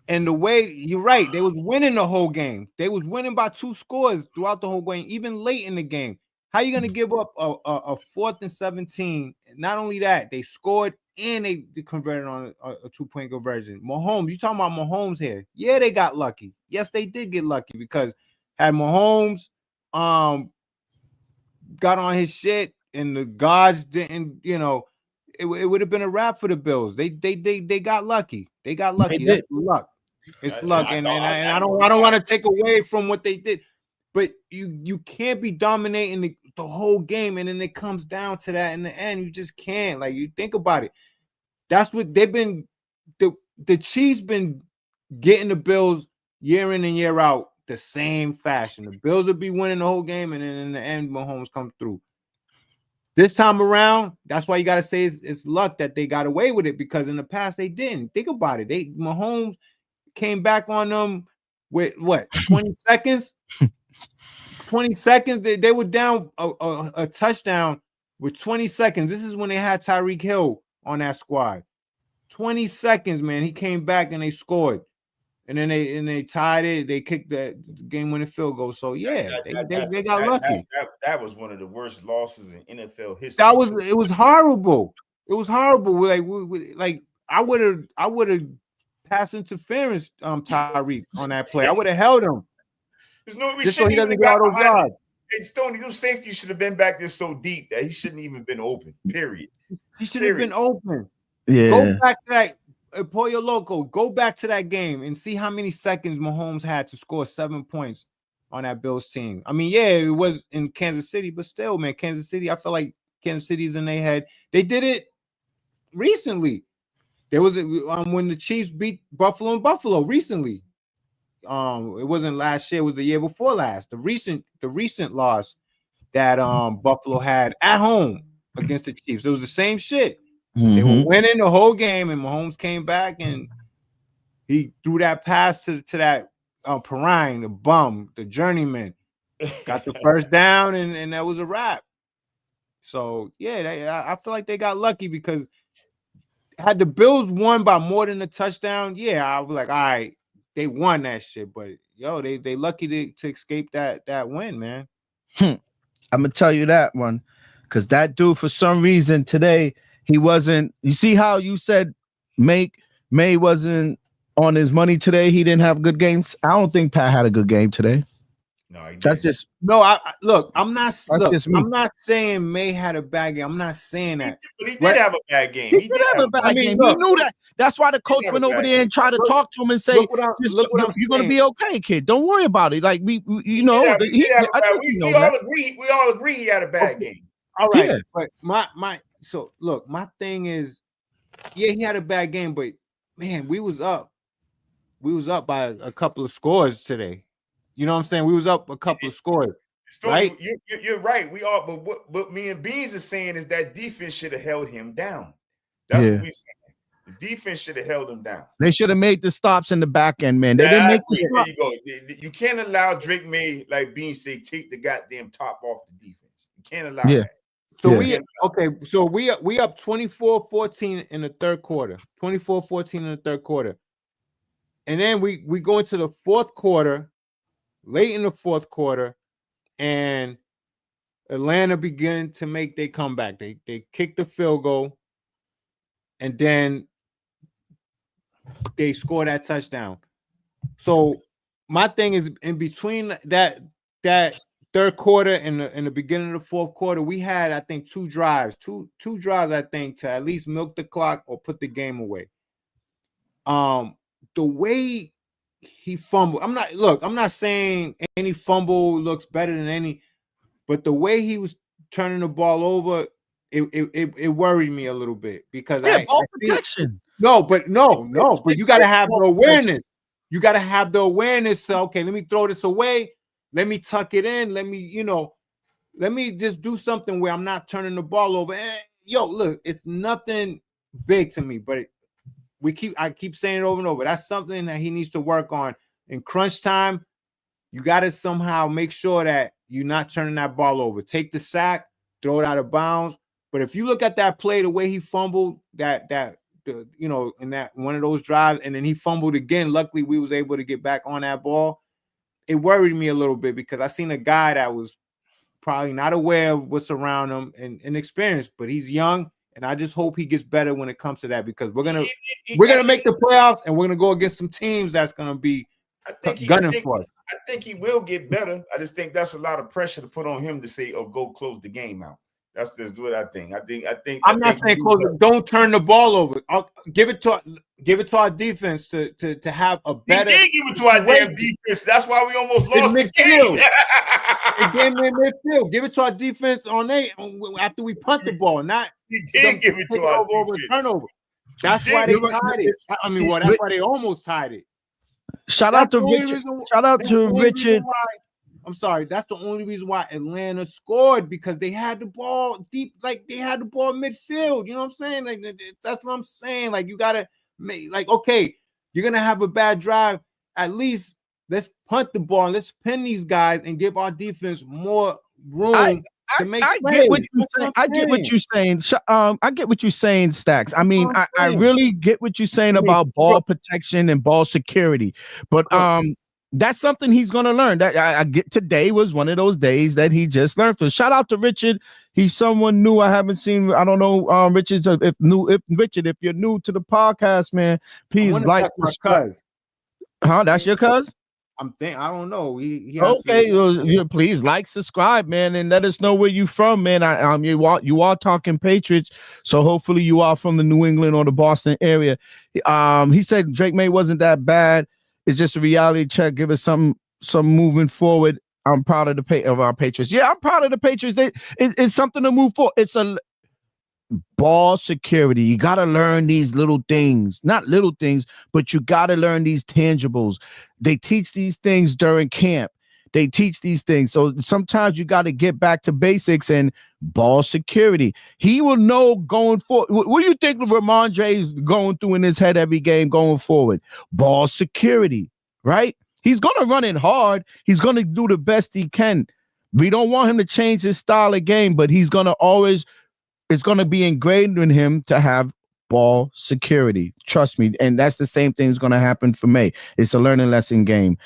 And the way you're right, they was winning the whole game. They was winning by 2 scores throughout the whole game, even late in the game. How you gonna give up a 4th and 17? Not only that, they scored and they converted on a 2-point conversion. Mahomes, you talking about Mahomes here? Yeah, they got lucky. Yes, they did get lucky because had Mahomes got on his shit and the gods didn't, it would have been a wrap for the Bills. They got lucky. They got lucky. That's luck. It's luck. And I don't want to take away from what they did, but you can't be dominating the whole game, and then it comes down to that in the end. You just can't. Like, you think about it. That's what they've been. The Chiefs been getting the Bills year in and year out the same fashion. The Bills would be winning the whole game, and then in the end, Mahomes come through. This time around, that's why you got to say it's luck that they got away with it, because in the past they didn't. Think about it. Mahomes came back on them with what, 20 seconds? 20 seconds. They were down a touchdown with 20 seconds. This is when they had Tyreek Hill on that squad. 20 seconds, man. He came back and they scored. And then they tied it. They kicked the game-winning field goal. So yeah, they got lucky. That was one of the worst losses in NFL history. It was horrible. It was horrible. Like I would have pass interference, Tyreek, on that play. I would have held him. There's no just so he doesn't get out of yard. Hey, Stoney, those safeties should have been back there so deep that he shouldn't even been open. Period. He should have been open. Yeah. Go back to that. Pollo Loco, go back to that game and see how many seconds Mahomes had to score 7 points on that Bills team. I mean, yeah, it was in Kansas City, but still, man, Kansas City, I feel like Kansas City's in their head. They did it recently. There was when the Chiefs beat Buffalo in Buffalo recently. It wasn't last year, it was the year before last. The recent loss that Buffalo had at home against the Chiefs. It was the same shit. They were winning the whole game, and Mahomes came back and he threw that pass to that Perrine, the bum, the journeyman, got the first down, and that was a wrap. So yeah, I feel like they got lucky, because had the Bills won by more than a touchdown, yeah, I was like, all right, they won that shit. But yo, they lucky to escape that win, man. I'm gonna tell you that one, because that dude, for some reason today, he wasn't. You see how you said May wasn't on his money today? He didn't have good games. I don't think Pat had a good game today. No, he that's didn't. just no. I'm not saying May had a bad game. I'm not saying that. But he did have a bad game. He did have a bad game. He knew that. That's why the coach went over there and tried to talk to him and say, look what I'm "You're gonna be okay, kid. Don't worry about it." Like we We all agree he had a bad game. All right, yeah. But my thing is, yeah, he had a bad game, but man, we was up by a couple of scores today. You know what I'm saying? We was up a couple of scores, right? You're right. We are, but what me and Beans is saying is that defense should have held him down. That's what we saying. The defense should have held him down. They should have made the stops in the back end, man. They didn't make the stops. There you go. You can't allow Drake May, like Beans say, take the goddamn top off the defense. You can't allow that. So we up 24-14 in the third quarter. 24-14 in the third quarter. And then we go into the fourth quarter, late in the fourth quarter, and Atlanta began to make their comeback. They kicked the field goal, and then they scored that touchdown. So my thing is, in between that third quarter and the beginning of the fourth quarter, we had, I think, two drives, I think, to at least milk the clock or put the game away. The way he fumbled, I'm not saying any fumble looks better than any, but the way he was turning the ball over, it worried me a little bit, because ball protection. But you got to have the awareness. You got to have the awareness. So, okay, let me throw this away. Let me tuck it in. Let me just do something where I'm not turning the ball over. Look, it's nothing big to me, but I keep saying it over and over. That's something that he needs to work on. In crunch time, you got to somehow make sure that you're not turning that ball over. Take the sack, throw it out of bounds. But if you look at that play, the way he fumbled in that one of those drives, and then he fumbled again. Luckily, we was able to get back on that ball. It worried me a little bit, because I seen a guy that was probably not aware of what's around him and inexperienced, but he's young, and I just hope he gets better when it comes to that, because we're gonna make the playoffs, and we're gonna go against some teams that's gonna be gunning for us. I think he will get better. I just think that's a lot of pressure to put on him to say, "Oh, go close the game out." That's just what I think. I'm not saying close. Don't turn the ball over. I'll give it to our defense to have a better. He did give it to our damn defense. That's why we almost lost the game. Midfield. Give it to our defense after we punt the ball. Not he did give it to our defense. Turnover. That's why they tied it. I mean, that's why they almost tied it. Shout out to Richard. I'm sorry. That's the only reason why Atlanta scored, because they had the ball deep, like they had the ball midfield. You know what I'm saying? Like that's what I'm saying. Like you gotta make, like, okay, you're gonna have a bad drive. At least let's punt the ball and let's pin these guys and give our defense more room to make I plays. get what you're saying. I get what you're saying. I get what you're saying, Stacks. I mean, I really get what you're saying about ball protection and ball security, but that's something he's gonna learn. That I get, today was one of those days that he just learned. So shout out to Richard. He's someone new I haven't seen. I don't know, Richard. If Richard, if you're new to the podcast, man, please like. Huh? That's your cuz? I don't know. He okay. Please like, subscribe, man, and let us know where you from, man. You are talking Patriots, so hopefully you are from the New England or the Boston area. He said Drake May wasn't that bad. It's just a reality check. Give us some moving forward. I'm proud of our Patriots. Yeah, I'm proud of the Patriots. It's something to move for. It's a ball security. You got to learn these little things, not little things, but you got to learn these tangibles. They teach these things during camp. They teach these things. So sometimes you got to get back to basics and ball security. He will know going forward. What do you think Ramondre is going through in his head every game going forward? Ball security, right? He's going to run it hard. He's going to do the best he can. We don't want him to change his style of game, but he's going to always, it's going to be ingrained in him to have ball security. Trust me. And that's the same thing that's going to happen for me. It's a learning lesson game.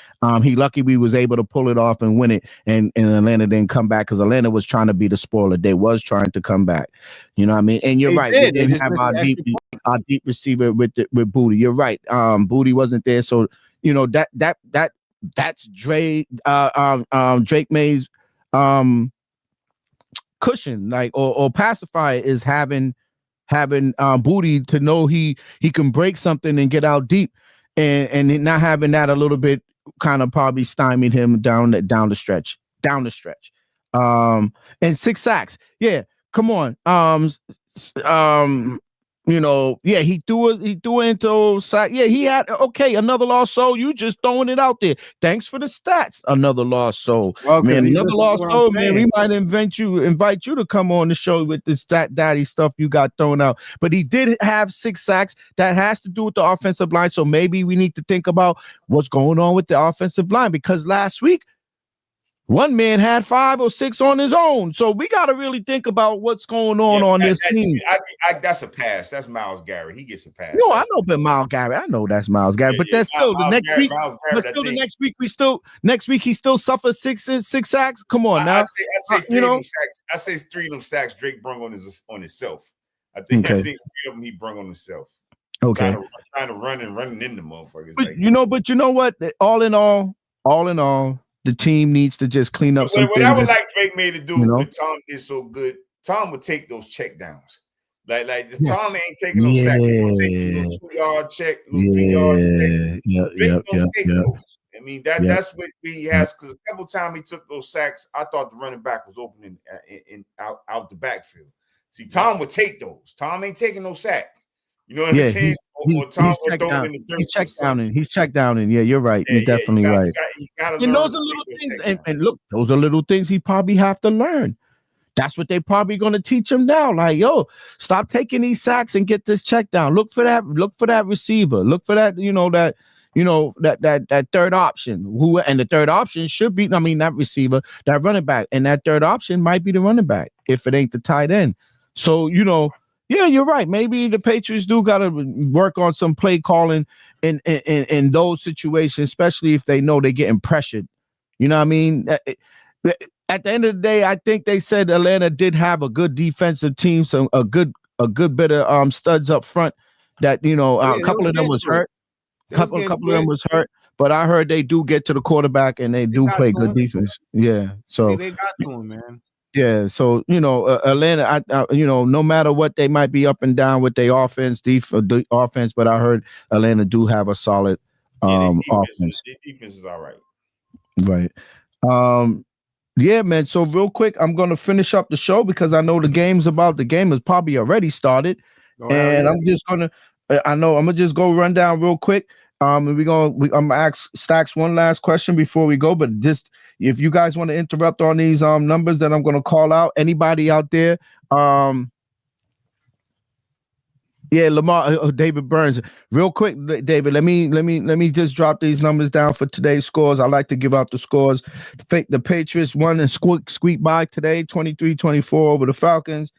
He lucky we was able to pull it off and win it. And Atlanta didn't come back because Atlanta was trying to be the spoiler. They was trying to come back. You know what I mean? And you're right. We didn't have our deep receiver with Booty. You're right. Booty wasn't there. So, you know, that's Drake May's cushion, like, or pacifier is having Booty to know he can break something and get out deep, and not having that a little bit kind of probably stymied him down the stretch. And 6 sacks. Yeah, come on. You know, yeah, he threw it into sack. Yeah, he had another lost soul. You just throwing it out there. Thanks for the stats. Another lost soul. Well, man, another lost soul, man. We might invite you to come on the show with this stat daddy stuff you got thrown out. But he did have 6 sacks. That has to do with the offensive line. So maybe we need to think about what's going on with the offensive line, because last week one man had 5 or 6 on his own. So we got to really think about what's going on this team. That's a pass. That's Myles Garrett. He gets a pass. No, I know, but Myles Garrett. I know that's Myles Garrett. But that's still the next week. But still the next week next week he still suffers 6 sacks. Come on now. I say 3 of them sacks. I say 3 of them sacks Drake brung on himself. I think 3 of them he brung on himself. Okay. Trying to running into motherfuckers. But you know what? All in all, the team needs to just clean up some things. What I would like Drake May to do, when Tom did so good, Tom would take those check downs. Like Tom ain't taking no sacks. He's taking those 2-yard check, 3-yard check. Drake don't take those. I mean, that's what he has, because a couple times he took those sacks, I thought the running back was opening out the backfield. See, Tom would take those. Tom ain't taking no sacks. You know what I'm saying? He's checked down. Yeah, you're right. You're definitely right. And those are little things. And look, those are little things he probably have to learn. That's what they probably going to teach him now. Like, yo, stop taking these sacks and get this check down. Look for that receiver. Look for that, that third option. And the third option should be, that receiver, that running back. And that third option might be the running back if it ain't the tight end. So, yeah, you're right. Maybe the Patriots do got to work on some play calling in those situations, especially if they know they're getting pressured. You know what I mean? At the end of the day, I think they said Atlanta did have a good defensive team, a good bit of studs up front. That a couple of them was hurt. Couple of them was hurt, but I heard they do get to the quarterback and they do play good defense. Yeah, so they got to him, man. Yeah, so Atlanta, no matter what, they might be up and down with their offense, the offense, but I heard Atlanta do have a solid offense. The defense is all right. Right. Yeah, man. So real quick, I'm gonna finish up the show because I know the game is probably already started, and I'm gonna just go run down real quick. And I'm gonna ask Stacks one last question before we go, but just if you guys want to interrupt on these numbers that I'm going to call out, anybody out there, yeah, Lamar, David Burns. Real quick, David, let me just drop these numbers down for today's scores. I like to give out the scores. The Patriots won and squeaked by today, 23-24 over the Falcons.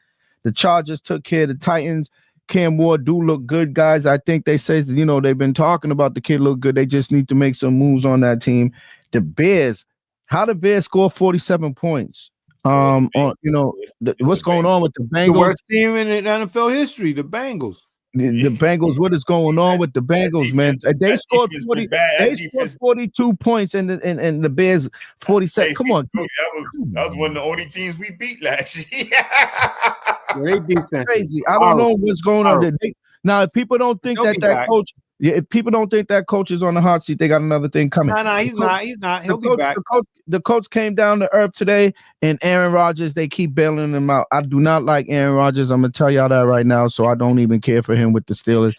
The Chargers took care of the Titans. Cam Ward do look good, guys. I think they say, they've been talking about the kid look good. They just need to make some moves on that team. The Bears, how the Bears score 47 points? What's going on with the Bengals? The worst team in NFL history, the Bengals. The Bengals, what is going on with the Bengals, man? They scored 40. They scored 42 points, and the Bears 47. Come on, that was one of the only teams we beat last year. They decent. Crazy. I don't know what's going on. Now, if people don't think that coach, if people don't think that coach is on the hot seat, they got another thing coming. No, he's not. He'll be back. The coach came down to earth today, and Aaron Rodgers, they keep bailing him out. I do not like Aaron Rodgers. I'm gonna tell y'all that right now. So I don't even care for him with the Steelers.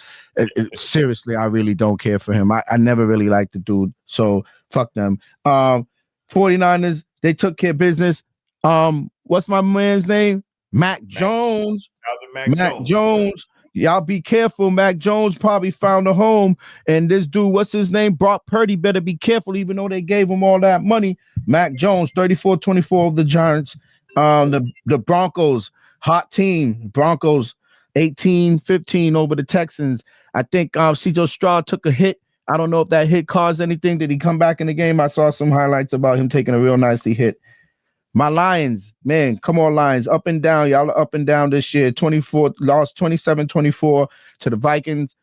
Seriously, I really don't care for him. I never really liked the dude. So fuck them. 49ers, they took care of business. What's my man's name? Mac Jones. Mac Jones. Y'all be careful. Mac Jones probably found a home. And this dude, what's his name? Brock Purdy better be careful, even though they gave him all that money. Mac Jones, 34-24 of the Giants. The Broncos, hot team. Broncos, 18-15 over the Texans. I think C.J. Stroud took a hit. I don't know if that hit caused anything. Did he come back in the game? I saw some highlights about him taking a real nicely hit. My Lions, man, come on, Lions, up and down. Y'all are up and down this year. 24 lost 27-24 to the Vikings.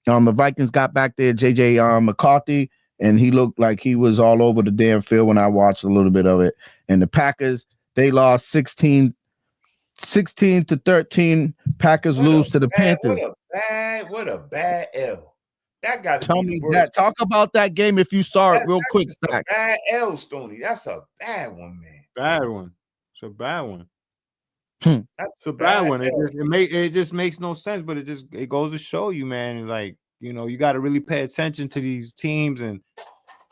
The Vikings got back there, J.J. McCarthy, and he looked like he was all over the damn field when I watched a little bit of it. And the Packers, they lost 16-13. Packers lose to the Panthers. What a bad L. That got to tell me that. Talk about that game if you saw it real quick. Bad L, Stoney. That's a bad one, man. Bad one. It's a bad one. That's a bad one. It just makes no sense, but it goes to show you, man. Like, you got to really pay attention to these teams.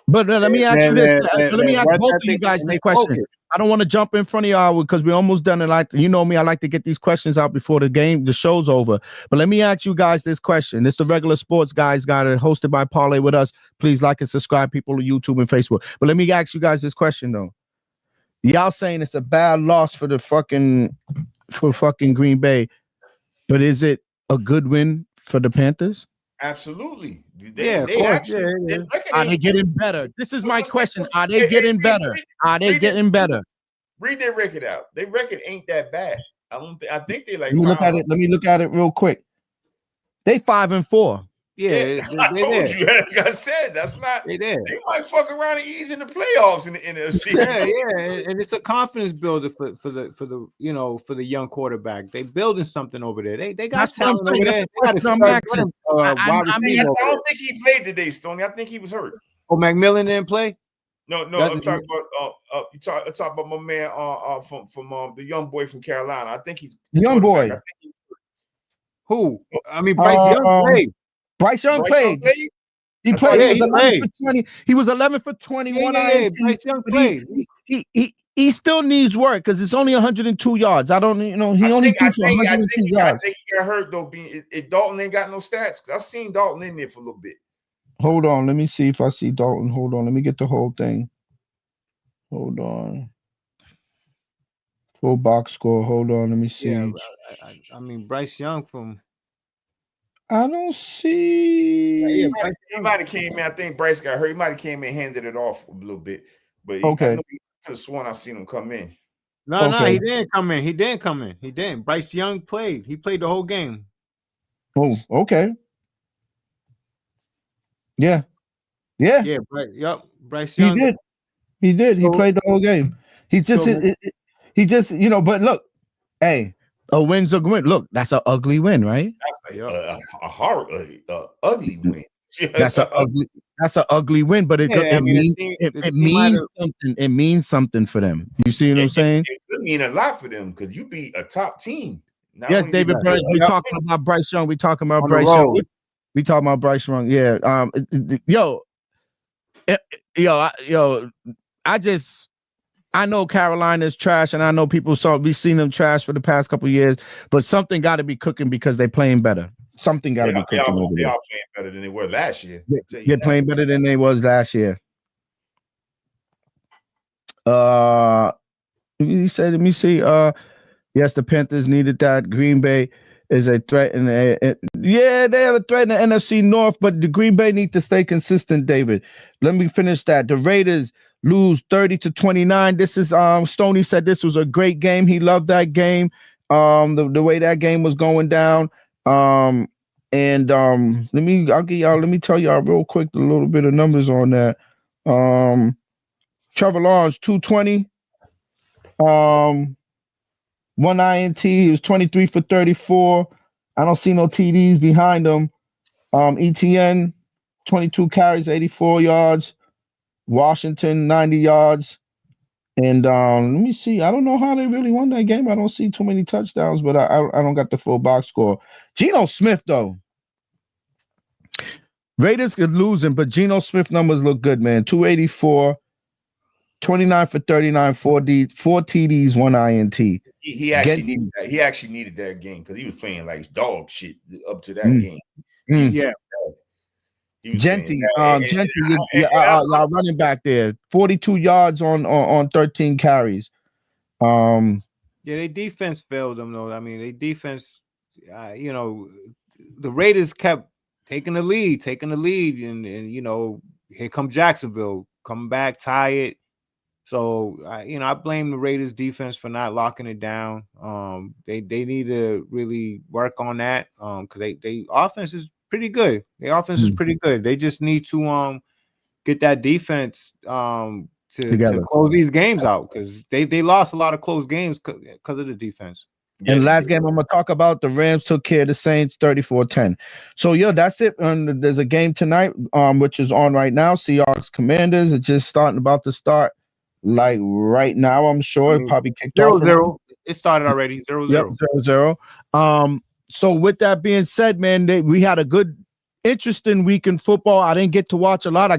But let me ask you this. Let me ask both of you guys this question. I don't want to jump in front of y'all because we're almost done. And me, I like to get these questions out before the show's over. But let me ask you guys this question. It's the Regular Sports Guys got it hosted by Parlay with us. Please like and subscribe, people on YouTube and Facebook. But let me ask you guys this question though. Y'all saying it's a bad loss for fucking Green Bay, but is it a good win for the Panthers? Absolutely. Are they getting better? This is my question. Are they getting better? Are they getting better? Read their record out. Their record ain't that bad. I think they like. Let me look at it real quick. They 5-4. Yeah, I told you. Like I said, that's not. They might fuck around and ease in the playoffs in the NFC. Yeah, and it's a confidence builder for the young quarterback. They building something over there. They got talent over there. I don't think he played today, Stoney. I think he was hurt. Oh, McMillan didn't play. No, I'm talking about you talk about my man from the young boy from Carolina. I think he's the young boy. Who? I mean, Bryce Young played. Bryce Young played. He played. He was 11 for 20. He was 11 for 21. Bryce Young played. He still needs work because it's only 102 yards. I don't, he only keeps 102 yards. I think he got hurt though. Dalton ain't got no stats. I've seen Dalton in there for a little bit. Hold on, let me see if I see Dalton. Hold on, let me get the whole thing. Hold on. Full box score. Hold on, let me see. Yeah, I mean Bryce Young from. I don't see. He might have came in. I think Bryce got hurt. He might have came in, handed it off a little bit. But I could have sworn I seen him come in. No, he didn't come in. He didn't. Bryce Young played. He played the whole game. Oh, okay. Yeah. Bryce Young. He did. So, he played the whole game. He just, but look, hey. A win's a win. Look, that's an ugly win, right? That's a ugly win. That's an ugly win, but it means something. It means something for them. You see what I'm saying? It could mean a lot for them because you be a top team. Yes, David Burns. We're talking about Bryce Young. We're talking about Bryce Young. We talking about Bryce Young. Yeah. I just I know Carolina's trash, and I know we've seen them trash for the past couple of years, but something got to be cooking because they're playing better. Something got to be cooking over They there. are playing better than they were last year. They're playing better than they was last year. He said, let me see. Yes, the Panthers needed that. Green Bay is a threat they are a threat in the NFC North, but the Green Bay need to stay consistent, David. Let me finish that. The Raiders lose 30-29. This is Stoney said this was a great game. He loved that game. The way that game was going down. Let me tell y'all real quick a little bit of numbers on that. Trevor Lawrence 220. 1 INT. He was 23 for 34. I don't see no TDs behind him. ETN 22 carries, 84 yards. Washington 90 yards. And let me see. I don't know how they really won that game. I don't see too many touchdowns, but I don't got the full box score. Geno Smith though. Raiders is losing, but Geno Smith numbers look good, man. 284. 29 for 39, 4 TDs, 1 INT. He actually needed that game because he was playing like dog shit up to that game. Yeah. Genty, y'all running back there. 42 yards on 13 carries. Yeah, their defense failed them though. I mean, their defense, the Raiders kept taking the lead, and here come Jacksonville, come back, tie it. So I blame the Raiders defense for not locking it down. They need to really work on that because they offense is pretty good. Their offense is pretty good. They just need to get that defense to close these games out because they lost a lot of close games because of the defense. And last game I'm gonna talk about, the Rams took care of the Saints 34-10. So that's it. There's a game tonight, which is on right now. Seahawks Commanders. It's just about to start. Like right now, I'm sure it probably kicked 0-0. It started already 0-0. Yep, 0-0. So with that being said, man, we had a good, interesting week in football. I didn't get to watch a lot. I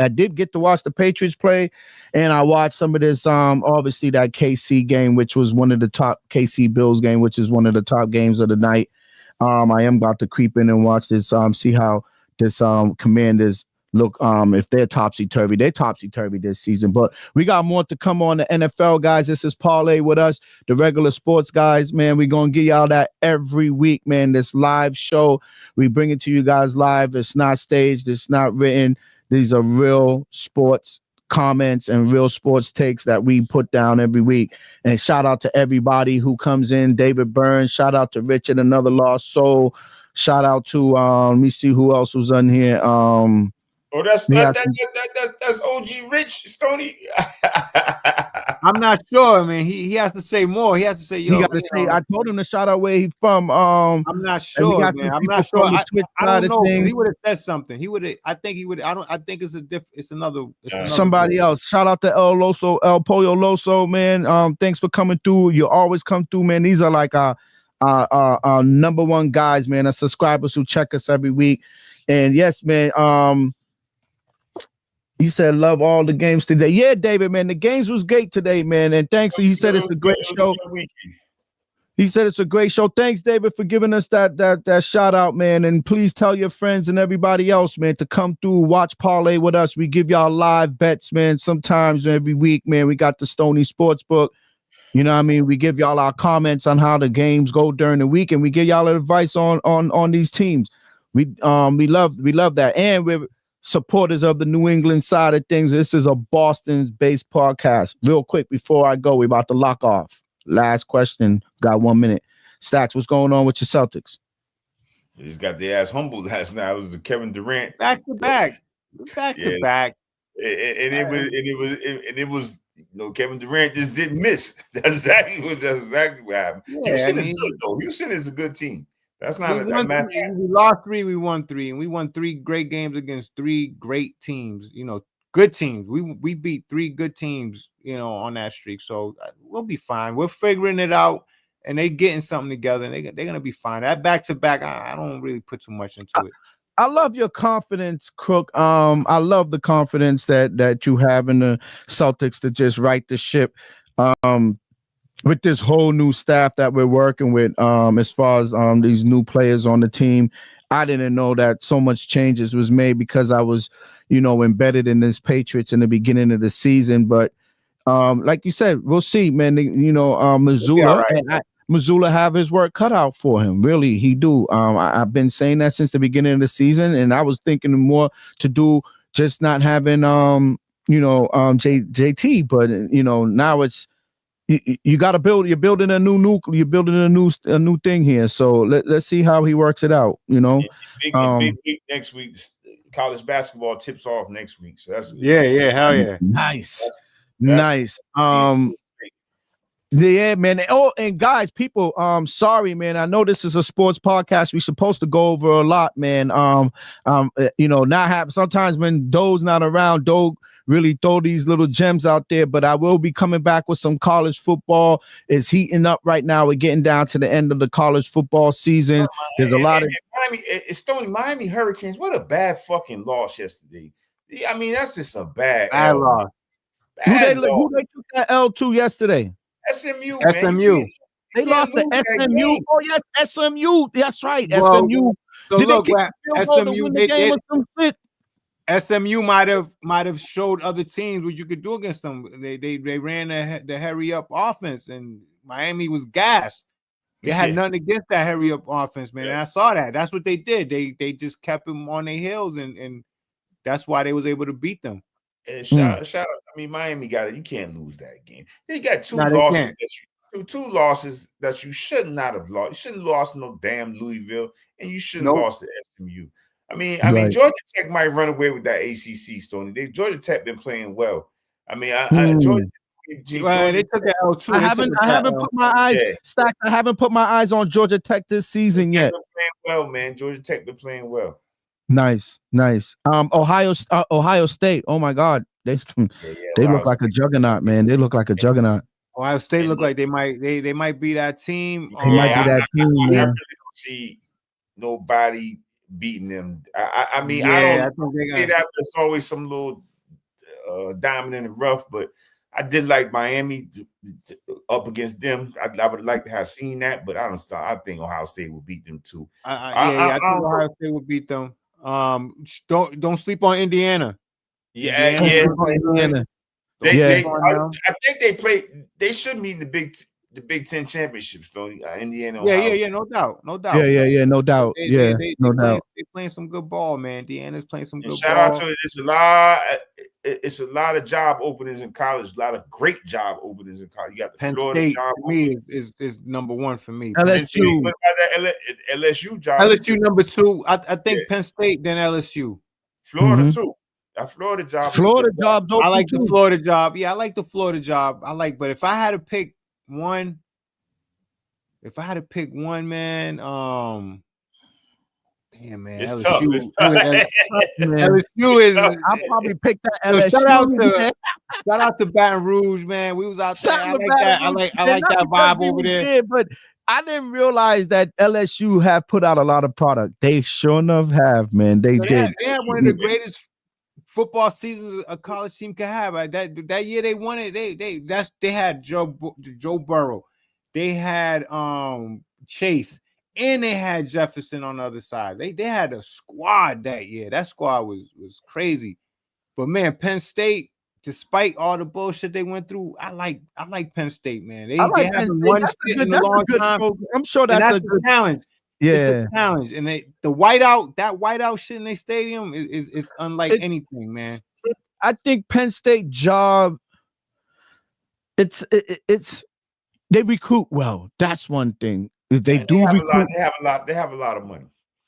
did get to watch the Patriots play, and I watched some of this. Obviously that KC game, which was one of the top KC Bills game, which is one of the top games of the night. I am about to creep in and watch this. See how this Commanders look. If they're topsy-turvy, this season. But we got more to come on the NFL, guys. This is Parlay with us, the regular sports guys, man. We're gonna give y'all that every week, man. This live show, we bring it to you guys live. It's not staged, it's not written. These are real sports comments and real sports takes that we put down every week. And shout out to everybody who comes in. David Burns, shout out to Richard, another lost soul. Shout out to let me see who else was on here. That's OG Rich, Stoney. I'm not sure. I mean, he has to say more. He has to say, yo. I told him to shout out where he's from. I'm not sure, man. I'm not sure. I don't know. He would have said something. I think he would. I think it's another. Somebody else. Shout out to El Pollo Loso, man. Thanks for coming through. You always come through, man. These are like our number one guys, man. Our subscribers who check us every week. And yes, man. You said love all the games today. Yeah, David, man, the games was great today, man. And thanks. He said it's a great show. He said it's a great show. Thanks, David, for giving us that shout out, man. And please tell your friends and everybody else, man, to come through, watch Parlay with us. We give y'all live bets, man. Sometimes every week, man, we got the Stoney Sportsbook. You know what I mean? We give y'all our comments on how the games go during the week, and we give y'all advice on these teams. We love that. And we're supporters of the New England side of things. This is a Boston-based podcast. Real quick before I go, we're about to lock off. Last question. Got 1 minute. Stacks, what's going on with your Celtics? They just got their ass humbled last night. It was the Kevin Durant back to back. And it was Kevin Durant just didn't miss. That's exactly what happened. Yeah, Houston is good though. Houston is a good team. That's not a match. We lost 3, we won 3, and we won 3 great games against 3 great teams. Good teams. We beat 3 good teams, on that streak. So we'll be fine. We're figuring it out, and they getting something together. And they're gonna be fine. That back to back, I don't really put too much into it. I love your confidence, Crook. I love the confidence that you have in the Celtics to just right the ship. With this whole new staff that we're working with, as far as these new players on the team, I didn't know that so much changes was made because I was, embedded in this Patriots in the beginning of the season. But like you said, we'll see, man. Missoula, right. Missoula have his work cut out for him. Really, he do. I've been saying that since the beginning of the season, and I was thinking more to do just not having JT, but now it's. You got to build. You're building a new nuclear. You're building a new thing here. So let's see how he works it out. Big week next week. College basketball tips off next week. So that's hell yeah, nice. Yeah, man. Oh, and guys, people, sorry, man. I know this is a sports podcast. We're supposed to go over a lot, man. Not have sometimes when Doe's not around, Doe really throw these little gems out there, but I will be coming back with some college football. It's heating up right now. We're getting down to the end of the college football season. There's a lot of Miami Hurricanes. What a bad fucking loss yesterday. I mean, that's just a bad loss. Who they took that L to yesterday? SMU. They lost to SMU. Oh yes, SMU. That's right. Well, SMU. So Did look, they kick the field goal to win the game or some shit? SMU might have showed other teams what you could do against them. They ran the hurry up offense, and Miami was gassed. They had nothing against that hurry up offense, man. And I saw that. That's what they did. They just kept them on their heels, and that's why they was able to beat them. And shout out. I mean, Miami got it. You can't lose that game. They got two losses that you should not have lost. You shouldn't have lost no damn Louisville, and you shouldn't have lost to SMU. I mean, Georgia Tech might run away with that ACC, Stoney. Georgia Tech been playing well. I mean, Georgia. They took the L too. I haven't put my eyes stacked. I haven't put my eyes on Georgia Tech this season yet. Been playing well, man. Georgia Tech been playing well. Nice. Ohio State. Oh my God, they look like a juggernaut, man. They look like a juggernaut. Ohio State look like they might be that team. They might be that team. I really don't see nobody beating them. I mean, I don't say that. There's always some little diamond in the rough, but I did like Miami up against them. I would like to have seen that, but I think Ohio State will beat them too. I think Ohio State will beat them. Don't sleep on Indiana. Indiana. I think they play. They should meet the Big Ten championships, though. Indiana. No doubt. No doubt. They playing some good ball, man. Indiana's playing some good ball. Shout out to it. It's a lot of job openings in college. A lot of great job openings in college. You got the Penn Florida State job. For me is number one for me. LSU. What about that LSU job? LSU number two. I think Penn State then LSU. Florida too. That Florida job. I like the Florida job. Yeah, I like the Florida job. But if I had to pick one, man, damn, man, it's LSU. tough. LSU is. I'll probably pick that LSU. Shout out to Baton Rouge, man. We was out there. I like that vibe over there. But I didn't realize that LSU have put out a lot of product. They sure enough have, man. They did. They had one of the greatest football seasons a college team could have. That year they won it. They had Joe Burrow. They had Chase. And they had Jefferson on the other side. They had a squad that year. That squad was crazy. But man, Penn State, despite all the bullshit they went through, I like Penn State, man. They haven't won shit in a long time. I'm sure that's a good challenge. Yeah, it's a challenge. And the whiteout shit in their stadium is unlike anything, man. I think Penn State job. It's they recruit well. That's one thing. They have a lot of money.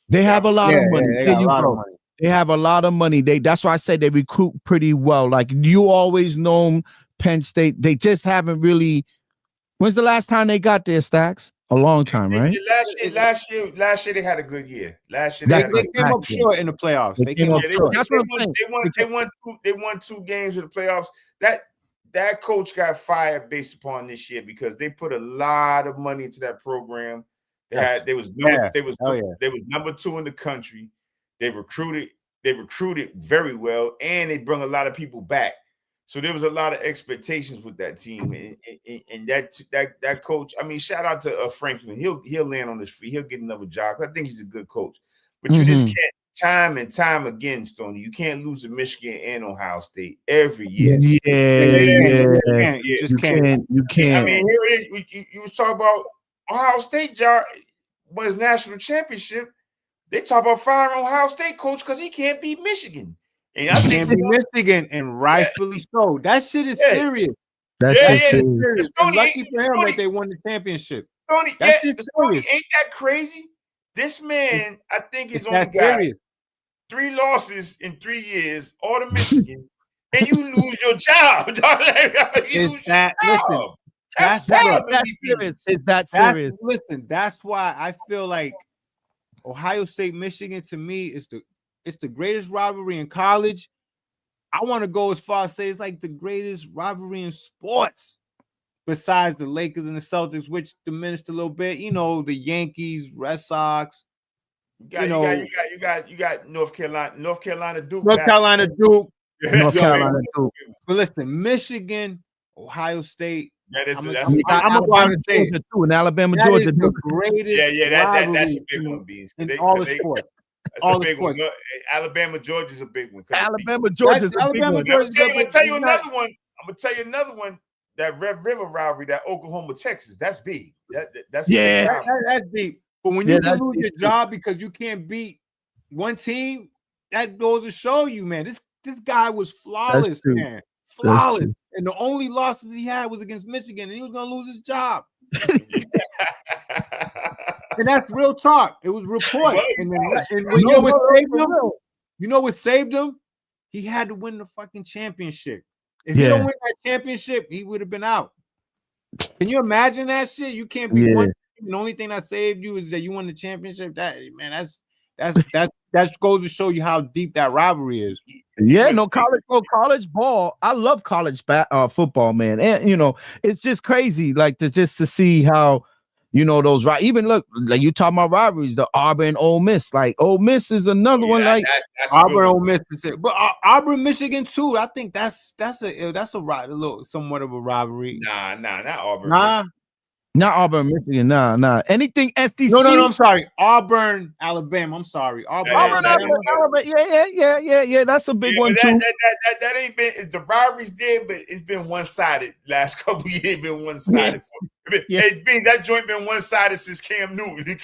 They have a lot of money. They have a lot of money. That's why I say they recruit pretty well. Like you always know Penn State. They just haven't really. When's the last time they got their Stacks? A long time, right? Last year they had a good year. Last year they came up short in the playoffs. They won 2 games in the playoffs. That coach got fired based upon this year because they put a lot of money into that program. They was number 2 in the country. They recruited very well, and they brought a lot of people back. So there was a lot of expectations with that team, and that coach. I mean, shout out to Franklin. He'll land on his feet. He'll get another job. I think he's a good coach. But you just can't, time and time again, Stoney. You can't lose to Michigan and Ohio State every year. Yeah. You can't. I mean, here it is. You was talking about Ohio State job was national championship. They talk about firing Ohio State coach because he can't beat Michigan. And I think can't beat Michigan, and rightfully so. That shit is serious. That's serious. Stoney, lucky for him that they won the championship. Stoney, That's just serious. Ain't that crazy? This man, I think, he's only got 3 losses in 3 years, all to Michigan, and you lose your job. That's serious. Is that serious? Listen, that's why I feel like Ohio State, Michigan, to me, is the greatest rivalry in college. I want to go as far as say it's like the greatest rivalry in sports, besides the Lakers and the Celtics, which diminished a little bit. You know, the Yankees, Red Sox. You got North Carolina, Duke. North Carolina, Duke. North Carolina, Duke. But listen, Michigan, Ohio State. I'm going to say it too. In Alabama, Georgia, the greatest. That's a big one, Beans. In all the sports. That's a big one. Alabama, Georgia's a big one. Alabama, Georgia's a big one. I'm gonna tell you another one. That Red River rivalry, that Oklahoma, Texas. That's big. That's deep. But when you lose your job because you can't beat one team, that goes to show you, man. This guy was flawless, man. Flawless. And the only losses he had was against Michigan, and he was gonna lose his job. And that's real talk. It was report. And you know what saved him? He had to win the fucking championship. If he don't win that championship, he would have been out. Can you imagine that shit? You can't be one. The only thing that saved you is that you won the championship. That goes to show you how deep that rivalry is. Yeah, college ball. I love college football, man. And you know, it's just crazy, like to see how, you know, those even look like you talking about rivalries, the Auburn, Ole Miss. Like Ole Miss is another one. Like Auburn, Ole Miss is it, but Auburn, Michigan too. I think that's somewhat of a rivalry. Nah, not Auburn. Not Auburn, Michigan. Nah. Anything SEC? No. I'm sorry. Auburn, Alabama. I'm sorry. Auburn, Alabama. Yeah. That's a big one too. That ain't been the rivalries there, but it's been one-sided. Last couple of years, been one-sided. It means that joint been one-sided since Cam Newton.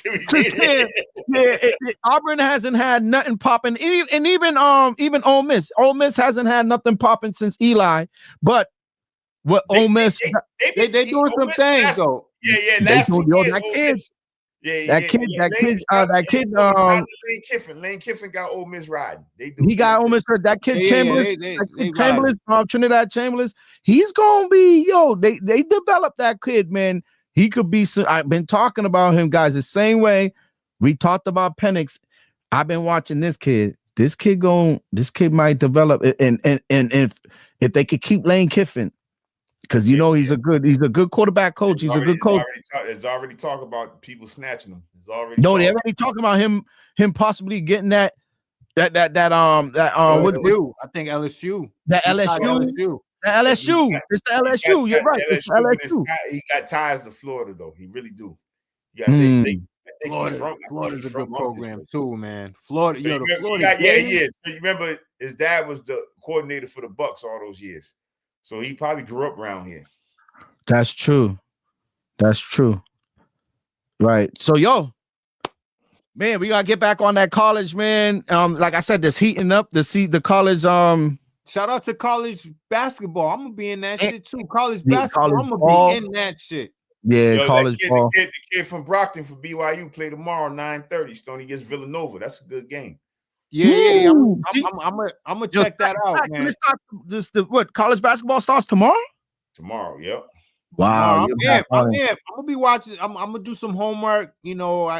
Auburn hasn't had nothing popping, and even Ole Miss. Ole Miss hasn't had nothing popping since Eli, but. What Ole Miss? They doing some things though. Yeah. Lane Kiffin got Ole Miss riding. He got Ole Miss. That kid Chambers, Trinidad Chambers. He's gonna be They developed that kid, man. He could be. I've been talking about him, guys. The same way we talked about Penix. I've been watching this kid. This kid might develop, and if they could keep Lane Kiffin. Because you know he's a good quarterback coach. He's a good coach. There's already talk about people snatching him. They already talking about him possibly getting that. What LSU. I think LSU. That LSU. The LSU. It's the LSU. You're right. It's LSU. He got ties to Florida though. He really do. Florida's a good program too, man. Florida. So you remember his dad was the coordinator for the Bucks all those years. So he probably grew up around here. That's true. Right. So, man, we gotta get back on that college, man. Like I said, this heating up the college. Shout out to college basketball. I'm gonna be in that shit too. College basketball. I'm gonna be in that shit. Yeah, college ball. The kid from Brockton for BYU play tomorrow 9:30. Stoney against Villanova. That's a good game. Yeah. I'm gonna check that out, man. What college basketball starts tomorrow? Tomorrow, yep. Wow, I'm gonna be watching. I'm gonna do some homework. You know,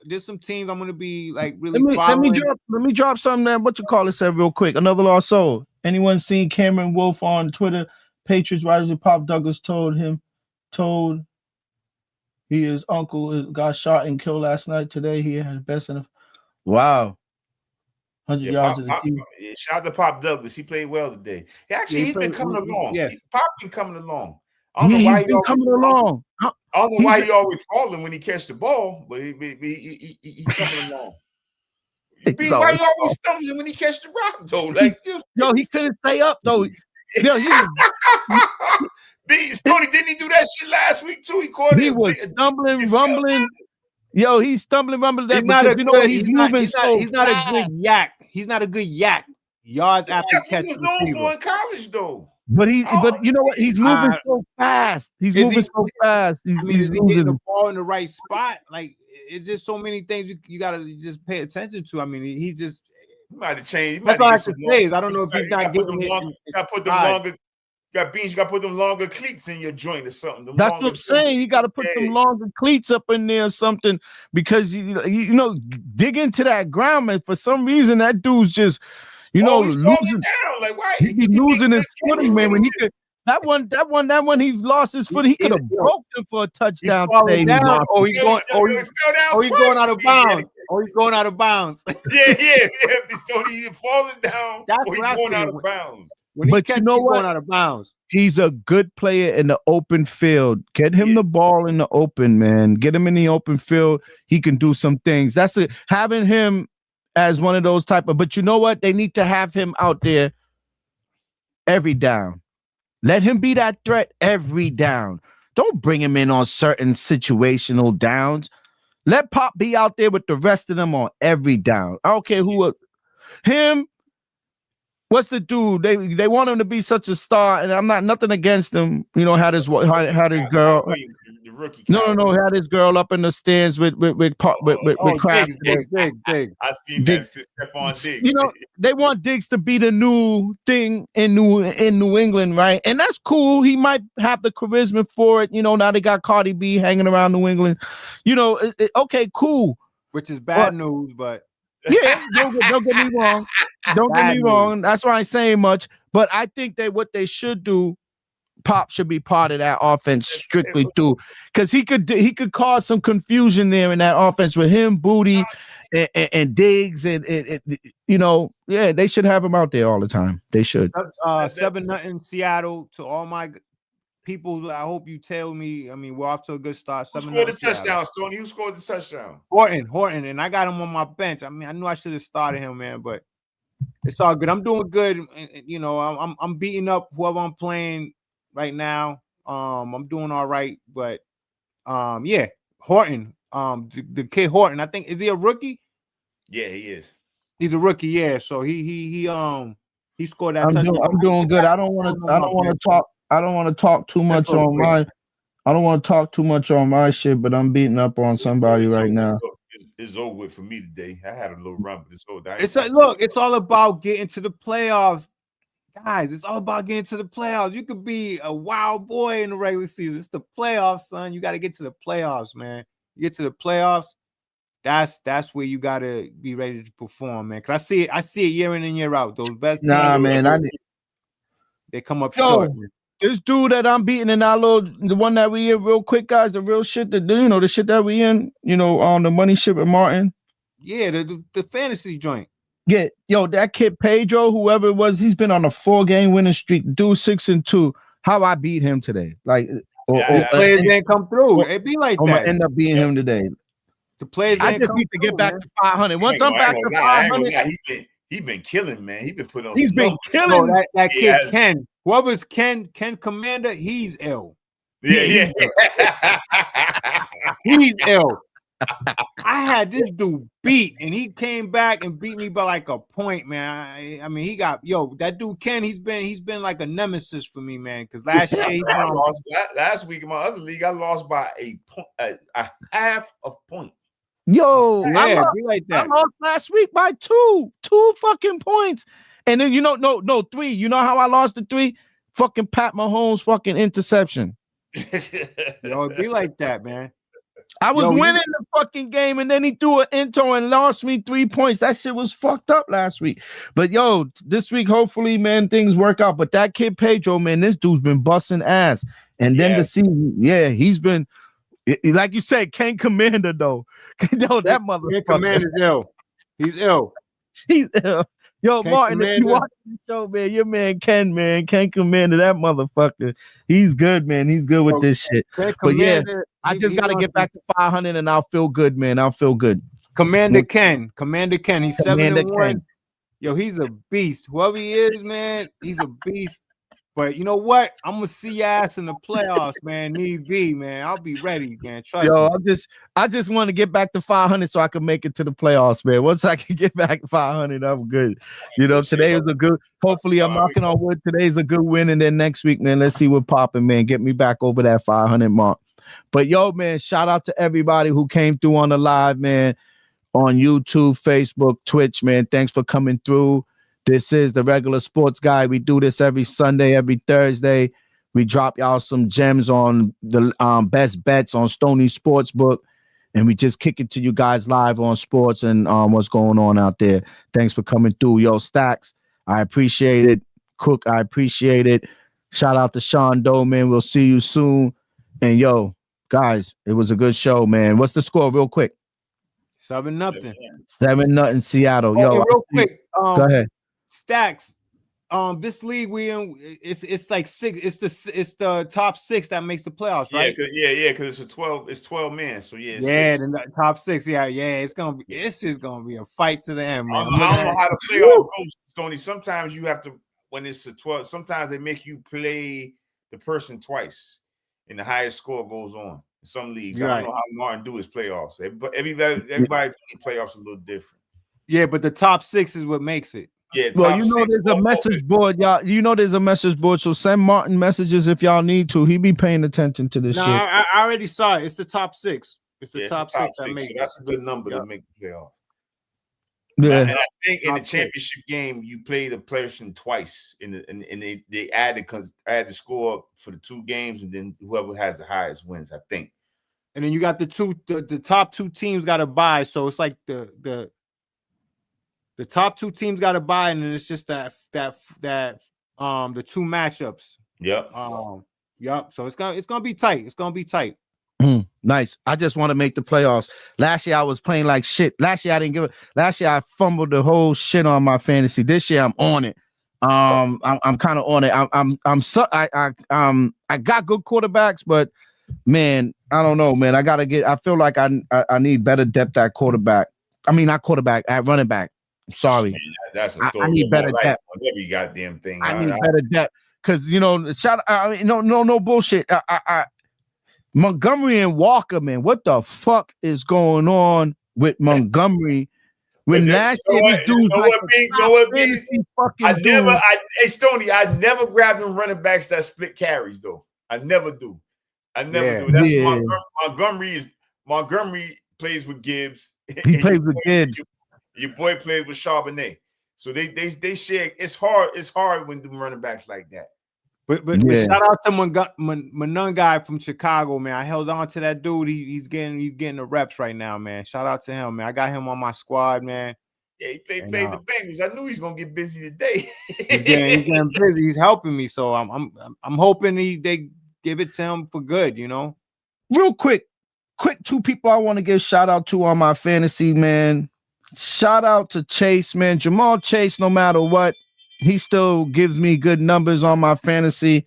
there's some teams I'm gonna be like really. Let me drop something there. What you call it? Said real quick. Another lost soul. Anyone seen Cameron Wolf on Twitter? Patriots writers and Pop Douglas told his uncle got shot and killed last night. Today he had best in. Wow. 100 Yeah, yards of the team. shout out to Pop Douglas. He played well today. He's been coming along. Yeah. Pop been coming along. I don't know why he's been coming along. I don't know why he always falling when he catch the ball, but he coming along. Why he always stumbling when he catch the rock though? Like, yo, he couldn't stay up though. Yo, Stoney, didn't he do that shit last week too? He was stumbling, rumbling. Yo, he's stumbling, rumbling. He's not a good. He's moving. He's not a good yak. He's not a good yak. Yards after catch. He was known for in college though. But you know what? He's moving so fast. He's moving so fast. He's getting the ball in the right spot. Like, it's just so many things you gotta just pay attention to. I mean, he just might have changed. That's all I can say is I don't know if he's not getting it. You gotta put them longer. You gotta put them longer cleats in your joint or something. That's what I'm saying. You gotta put some longer cleats up in there or something, because you know, dig into that ground, man. For some reason, that dude's just losing down. Like, why he be losing his footing, man. When he could that one he lost his footing. He could have broke him for a touchdown. He's going out of bounds. He's going out of bounds. Yeah. He's falling down. That's or he's what going I out of bounds. When he catches, he's going out of bounds. He's a good player in the open field. Get him the ball in the open, man. Get him in the open field. He can do some things. That's it. Having him as one of those type of, but you know what? They need to have him out there every down. Let him be that threat every down. Don't bring him in on certain situational downs. Let Pop be out there with the rest of them on every down. I don't care who him. What's the dude? They want him to be such a star, and I'm not nothing against him. Had his girl. The rookie. No. Had his girl up in the stands with Kraft. Big. I seen that. Stephon Diggs. They want Diggs to be the new thing in New England, right? And that's cool. He might have the charisma for it. Now they got Cardi B hanging around New England. Okay, cool. Which is bad news, but. Yeah, don't get me wrong. Don't get me wrong. That's why I ain't saying much. But I think that what they should do, Pop should be part of that offense strictly too, because he could cause some confusion there in that offense with him, Booty, and Diggs, and they should have him out there all the time. They should. 7-0 Seattle to all my people. I hope you tell me. I mean, we're off to a good start. Who scored the touchdown, Stoney? Who scored the touchdown? Horton, and I got him on my bench. I mean, I knew I should have started him, man, but it's all good. I'm doing good. And, I'm beating up whoever I'm playing right now. I'm doing all right, but yeah, Horton, the kid Horton. I think, is he a rookie? Yeah, he is. He's a rookie. Yeah, so he scored that touchdown. I'm doing good. I don't want to talk too much on my. I don't want to talk too much on my shit, but I'm beating up on somebody right now. It's over with for me today. I had a little run, but it's over. It's all about getting to the playoffs, guys. It's all about getting to the playoffs. You could be a wild boy in the regular season. It's the playoffs, son. You got to get to the playoffs, man. You get to the playoffs. That's where you got to be ready to perform, man. Because I see it year in and year out. Those best teams, man. They come up short. Man. This dude that I'm beating in the one that we in real quick, guys, the real shit that the shit that we in, on the money shit with Martin. Yeah, the fantasy joint. Yeah, that kid Pedro, whoever it was, he's been on a 4-game winning streak. Dude 6-2. How I beat him today? Like, his players didn't come through. It be like that. I'm gonna end up beating him today. The players. I just need to get back to 500. Once I'm back to 500, he been killing, man. He been putting on. He's been killing. That kid Ken. Whoever's Ken Commander, he's ill. Yeah. He's ill. I had this dude beat, and he came back and beat me by like a point, man. I mean, he got that dude Ken. He's been like a nemesis for me, man. Because last year last week in my other league, I lost by a half of point. Yo, yeah, I lost last week by two fucking points. And then no 3. You know how I lost the 3? Fucking Pat Mahomes fucking interception. It be like that, man. I was winning the fucking game, and then he threw an into and lost me 3 points. That shit was fucked up last week. But this week, hopefully, man, things work out. But that kid Pedro, man, this dude's been busting ass. And then the season, he's been, like you said, Ken Commander though. That motherfucker. Ken Commander's ill. He's ill. Yo, Ken Martin, if you Commander. watch the show, man, Ken Commander, that motherfucker. He's good, man. He's good with this shit. Ken But yeah, Commander, I just got to wants get back to 500 and I'll feel good, man. I'll feel good. Commander Ken. He's Commander 7-1. Ken. Yo, he's a beast. Whoever he is, man, he's a beast. But you know what? I'm gonna see your ass in the playoffs, man. Need be, man. I'll be ready, man. Trust me. I just want to get back to 500 so I can make it to the playoffs, man. Once I can get back to 500, I'm good. You know, today was a good. Hopefully, I'm knocking on wood. Today's a good win, and then next week, man, let's see what popping, man. Get me back over that 500 mark. But yo, man, shout out to everybody who came through on the live, man, on YouTube, Facebook, Twitch, man. Thanks for coming through. This is the Regular Sports Guy. We do this every Sunday, every Thursday. We drop y'all some gems on the best bets on Stony Sportsbook, and we just kick it to you guys live on sports and what's going on out there. Thanks for coming through. Yo, Stacks, I appreciate it. Cook, I appreciate it. Shout out to Sean Doe, man. We'll see you soon. And yo, guys, it was a good show, man. What's the score real quick? 7-0. 7-0 Seattle. Yo, Okay, real quick. Go ahead. Stacks. This league we in, it's like 6. It's the top 6 that makes the playoffs, right? Because it's 12 men. So yeah, the top 6. Yeah. It's just gonna be a fight to the end, man. I don't know how the playoff goes, Tony. Sometimes you have to, when it's a 12. Sometimes they make you play the person twice, and the highest score goes on. In some leagues, I don't know how Martin do his playoffs. Everybody do playoffs a little different. Yeah, but the top 6 is what makes it. Yeah, well, you know, there's a message board, y'all. You know, there's a message board. So send Martin messages if y'all need to. He be paying attention to this shit. I already saw it. It's the top 6. It's the top 6 that makes. So that's a good number to make the playoff. Yeah, and I think in the championship game you play the person twice, and they add the score for the 2 games, and then whoever has the highest wins. I think. And then you got the top 2 teams got to bye, so it's like the top 2 teams got to bye, and then it's just the 2 matchups. Yep. Yep. So it's gonna be tight. It's gonna be tight. Nice. I just want to make the playoffs. Last year I was playing like shit. Last year I didn't give it. Last year I fumbled the whole shit on my fantasy. This year I'm on it. I'm kind of on it. I got good quarterbacks, but man, I don't know, man. I feel like I need better depth at quarterback. I mean, not quarterback, at running back. I'm sorry. Man, that's a story. I need better depth on every goddamn thing. I need better depth because no bullshit. Montgomery and Walker, man. What the fuck is going on with Montgomery? When last year these dudes Stoney, I never grab them running backs that split carries though. I never do. That's Montgomery plays with Gibbs. He plays with Gibbs. Your boy plays with Charbonnet. So they share. It's hard when doing running backs like that. But shout out to Manung guy from Chicago, man. I held on to that dude. He's getting the reps right now, man. Shout out to him, man. I got him on my squad, man. Yeah, he played the Bengals. I knew he's gonna get busy today. he's getting busy. He's helping me, so I'm hoping they give it to him for good. You know, real quick 2 people I want to give shout out to on my fantasy, man. Shout out to Chase, man. Jamal Chase, no matter what, he still gives me good numbers on my fantasy.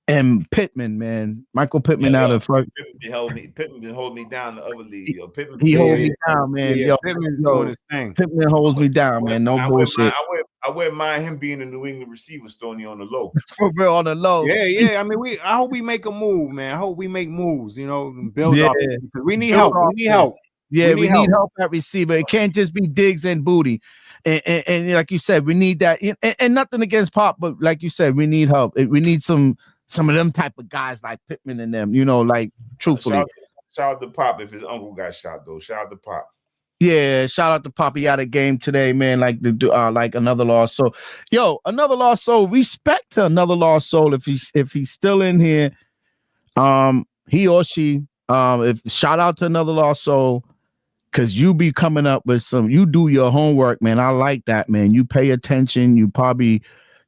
And Pittman, man. Michael Pittman out of front. Pittman been holding me down in the other league. Yo, he holds me down, man. Pittman's doing his thing. Pittman holds me down, man. No bullshit. I wouldn't mind him being a New England receiver, Stoney, on the low. For real, on the low. Yeah. I mean, I hope we make a move, man. I hope we make moves, you know, and build up. We need help. We need help. Yeah, we need help at receiver. It can't just be Diggs and Booty. And like you said, we need that. And nothing against Pop, but like you said, we need help. We need some of them type of guys like Pittman and them, you know, like truthfully. Shout out to Pop if his uncle got shot, though. Shout out to Pop. Yeah, shout out to Pop. He had a game today, man, like another lost soul. Yo, another lost soul. Respect to another lost soul if he's still in here. He or she, shout out to another lost soul. Because you be coming up with you do your homework, man. I like that, man. You pay attention. You probably,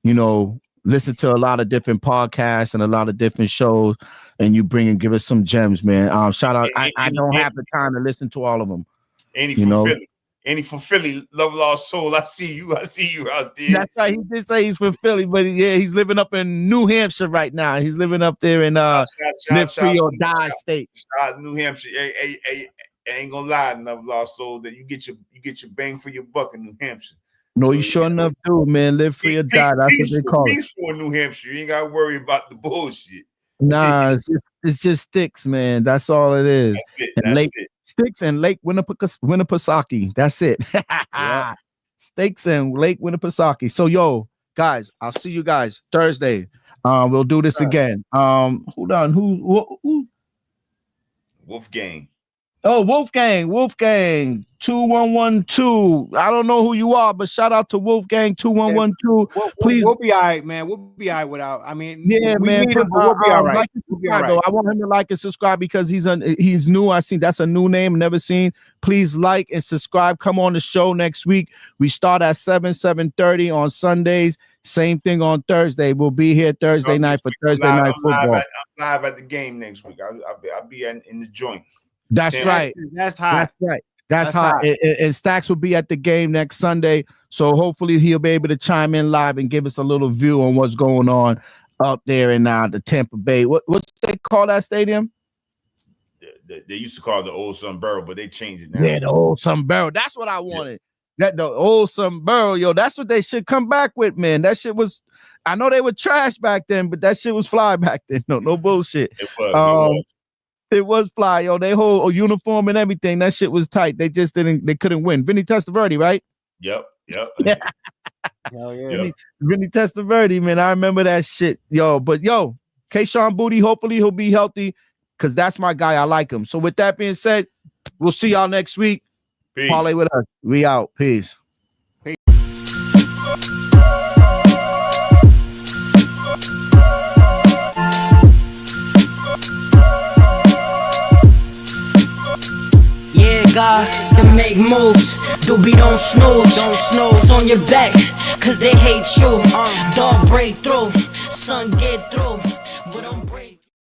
listen to a lot of different podcasts and a lot of different shows, and you bring and give us some gems, man. Shout out. I don't have the time to listen to all of them. And he's from Philly. Any from Philly, love lost soul. I see you out there. That's right. He did say he's from Philly, but yeah, he's living up in New Hampshire right now. He's living up there in Live Free or Die State. New Hampshire. Hey, I ain't gonna lie, love lost soul, that you get your bang for your buck in New Hampshire. No, you sure enough do, man. Live free or die. That's what they call it. Peaceful in New Hampshire. You ain't gotta worry about the bullshit. Nah, it's just sticks, man. That's all it is. That's it. And Sticks and Lake Winnipesaukee. That's it. Yeah. Sticks and Lake Winnipesaukee. So, yo, guys, I'll see you guys Thursday. We'll do this again. Hold on. Who? Wolfgang. Oh, Wolfgang 2112. I don't know who you are, but shout out to Wolfgang 2112. Please, we'll be all right, man. We'll be all right without. I mean, yeah, man. But we'll be all right. Like we'll be all right. I want him to like and subscribe because he's new. I seen that's a new name, never seen. Please like and subscribe. Come on the show next week. We start at 7:30 on Sundays. Same thing on Thursday. We'll be here Thursday night for Thursday night football. I'm live at the game next week. I'll be in the joint. That's right. That's hot. That's right. That's hot. And Stacks will be at the game next Sunday. So hopefully he'll be able to chime in live and give us a little view on what's going on up there in the Tampa Bay. What's they call that stadium? They used to call it the Old Sunboro, but they changed it now. Yeah, the Old Sunboro. That's what I wanted. That the Old Sunboro, yo. That's what they should come back with, man. That shit was. I know they were trash back then, but that shit was fly back then. No bullshit. It was. It was fly, yo. They whole uniform and everything. That shit was tight. They just they couldn't win. Vinny Testaverde, right? Yep. Hell yeah. Yep. Vinny Testaverde, man. I remember that shit. Yo, but yo, Kayshawn Booty, hopefully he'll be healthy because that's my guy. I like him. So with that being said, we'll see y'all next week. Peace. Parlay with us. We out. Peace. God, to make moves. Doobie don't snooze. It's on your back, cause they hate you. Dog break through, son get through.